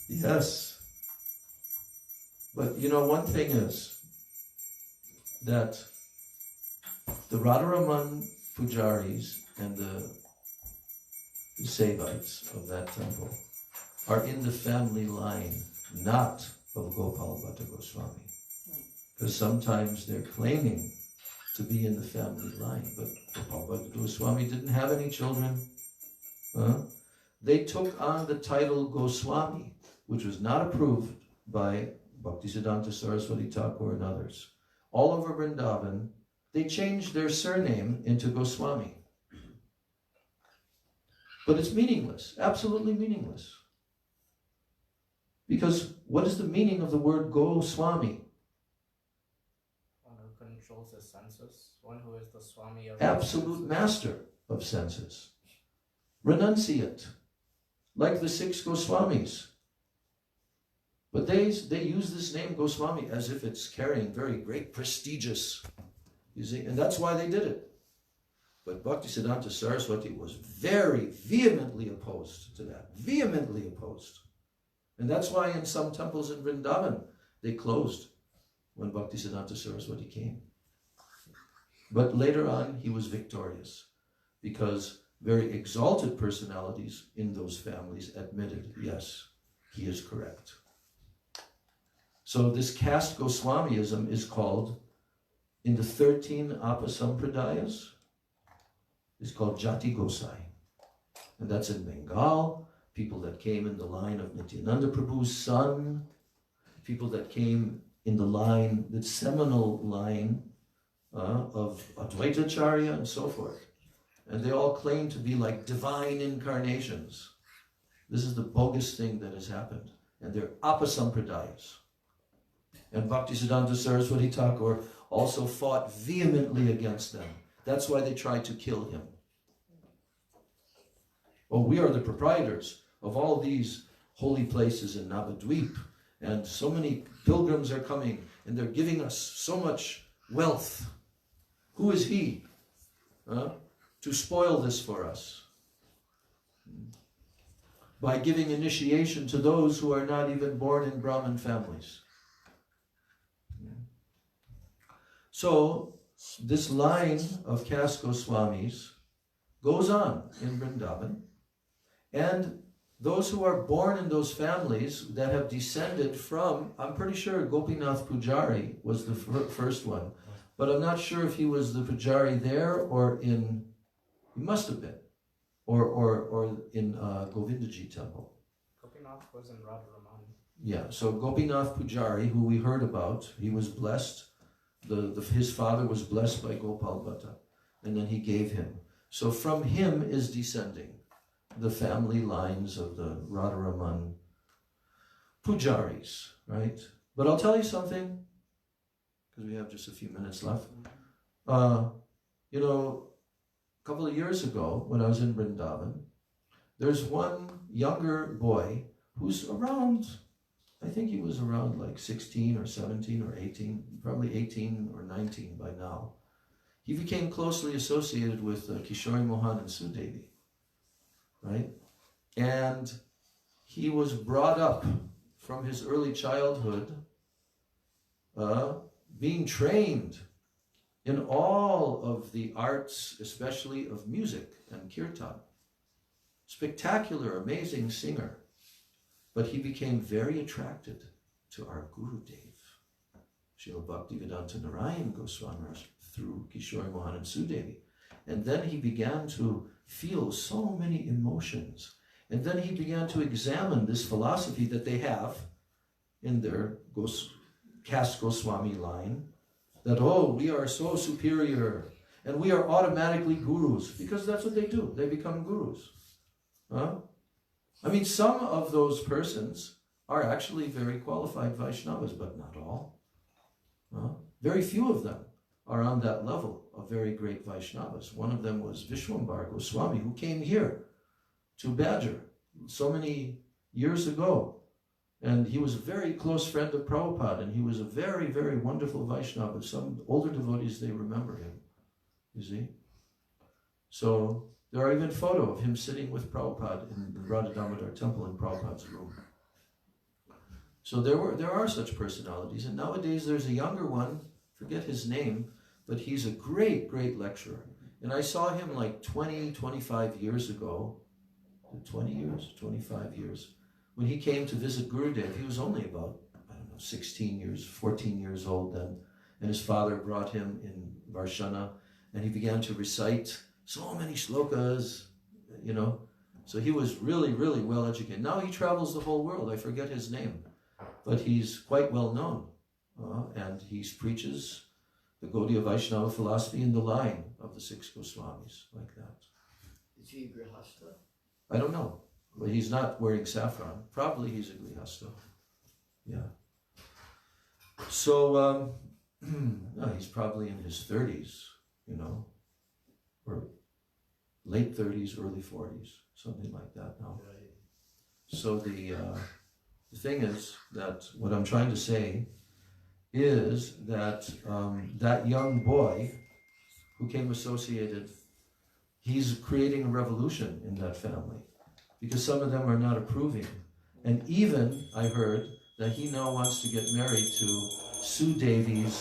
Speaker 1: Yes. But you know, one thing is that the Radharaman pujaris and the Sevites of that temple are in the family line, not of Gopal Bhatta Goswami. Because sometimes they're claiming to be in the family line, but Gopal Bhatta Goswami didn't have any children. They took on the title Goswami, which was not approved by Bhaktisiddhanta Saraswati Thakur and others. All over Vrindavan, they changed their surname into Goswami. But it's meaningless, absolutely meaningless. Because what is the meaning of the word Goswami?
Speaker 4: One who controls his senses, one who is the Swami of
Speaker 1: absolute master of senses. Renunciate, like the six Goswamis. But they use this name Goswami as if it's carrying very great prestigious, you see, and that's why they did it. But Bhaktisiddhanta Saraswati was very vehemently opposed to that, vehemently opposed. And that's why in some temples in Vrindavan, they closed when Bhaktisiddhanta Saraswati came. But later on, he was victorious because very exalted personalities in those families admitted, yes, he is correct. So this caste Goswamiism is called, in the 13 Apasampradayas, is called Jati Gosai. And that's in Bengal. People that came in the line of Nityananda Prabhu's son, people that came in the line, the seminal line of Advaita Acharya and so forth. And they all claim to be like divine incarnations. This is the bogus thing that has happened. And they're apasampradayas. And Bhaktisiddhanta Saraswati Thakur also fought vehemently against them. That's why they tried to kill him. Oh, we are the proprietors of all these holy places in Navadvip, and so many pilgrims are coming, and they're giving us so much wealth. Who is he to spoil this for us? By giving initiation to those who are not even born in Brahmin families. So, this line of caste Goswamis goes on in Vrindavan, and those who are born in those families that have descended from, I'm pretty sure Gopinath Pujari was the first one, but I'm not sure if he was the Pujari there or in, he must have been, or in Govindaji temple.
Speaker 4: Gopinath was in Radharaman.
Speaker 1: Yeah, so Gopinath Pujari, who we heard about, he was blessed. His father was blessed by Gopal Bhatta, and then he gave him. So from him is descending the family lines of the Radharaman Pujaris, right? But I'll tell you something, because we have just a few minutes left. A couple of years ago, when I was in Vrindavan, there's one younger boy who's around, I think he was around like 16 or 17 or 18, probably 18 or 19 by now. He became closely associated with Kishori Mohan and Sudevi, right? And he was brought up from his early childhood being trained in all of the arts, especially of music and kirtan. Spectacular, amazing singer. But he became very attracted to our Gurudev, Srila Bhaktivedanta Narayan Goswami Maharaj, through Kishori Mohan and Sudevi. And then he began to feel so many emotions. And then he began to examine this philosophy that they have in their caste Goswami line, that, oh, we are so superior, and we are automatically gurus, because that's what they do. They become gurus. I mean, some of those persons are actually very qualified Vaishnavas, but not all. Very few of them are on that level of very great Vaishnavas. One of them was Vishwambar Goswami, who came here to Badger so many years ago. And he was a very close friend of Prabhupada, and he was a very, very wonderful Vaishnava. Some older devotees, they remember him, you see. So there are even photos of him sitting with Prabhupada in the Radha Damodar temple in Prabhupada's room. So there are such personalities, and nowadays there's a younger one, forget his name, but he's a great, great lecturer. And I saw him like 20, 25 years ago, 20 years, 25 years, when he came to visit Gurudev. He was only about, 14 years old then, and his father brought him in Varshana, and he began to recite so many shlokas, So he was really, really well educated. Now he travels the whole world. I forget his name, but he's quite well known. And he preaches the Gaudiya Vaishnava philosophy in the line of the 6 Goswamis, like that.
Speaker 5: Is he Grihasta?
Speaker 1: I don't know, but he's not wearing saffron. Probably he's a Grihasta. Yeah. So, no, he's probably in his 30s, or late 30s, early 40s, something like that now. So the thing is that what I'm trying to say is that that young boy who came associated, he's creating a revolution in that family, because some of them are not approving. And even, I heard, that he now wants to get married to Sudevi's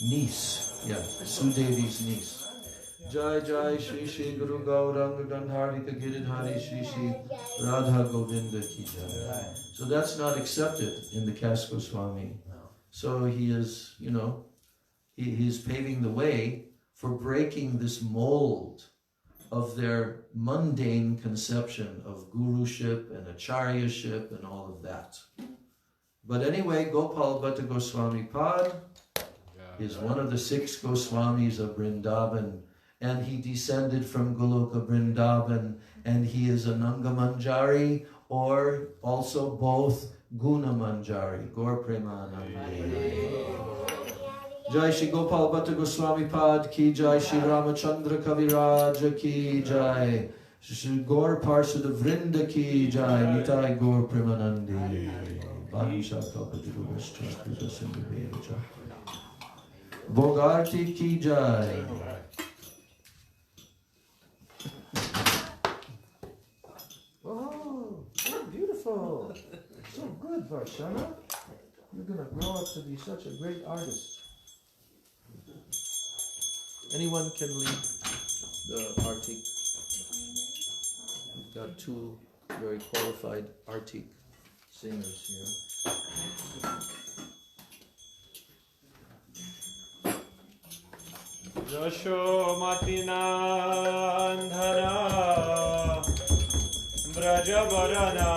Speaker 1: niece. Yeah, Sudevi's niece. Jai Jai Shri Shri Guru Gauranga Gandharika Giridhari Shri Shri Radha Govinda Ki Jai. So that's not accepted in the caste Goswami. So he is, he's paving the way for breaking this mold of their mundane conception of guruship and acharyaship and all of that. But anyway, Gopal Bhatta Goswami Pad is one of the 6 Goswamis of Vrindavan, and he descended from Goloka Vrindavan, and he is a Nangamanjari, or also both Guna Manjari. Gaur Premanandi. Jai Shri Gopal Bhatta Goswami Pad ki jai, Shri Ramachandra Kaviraj ki jai, Shri Gaur Parsada Vrinda ki jai, Nitai Gaur Premanandi. Vahisha Kalpatirubhascha Krita Sindhubeja. Bogarti ki jai. Oh, so beautiful. So good, Varshana. You're gonna grow up to be such a great artist. Anyone can lead the Artik. We've got two very qualified Artik singers here.
Speaker 3: Yashomati Nandana Brajabarana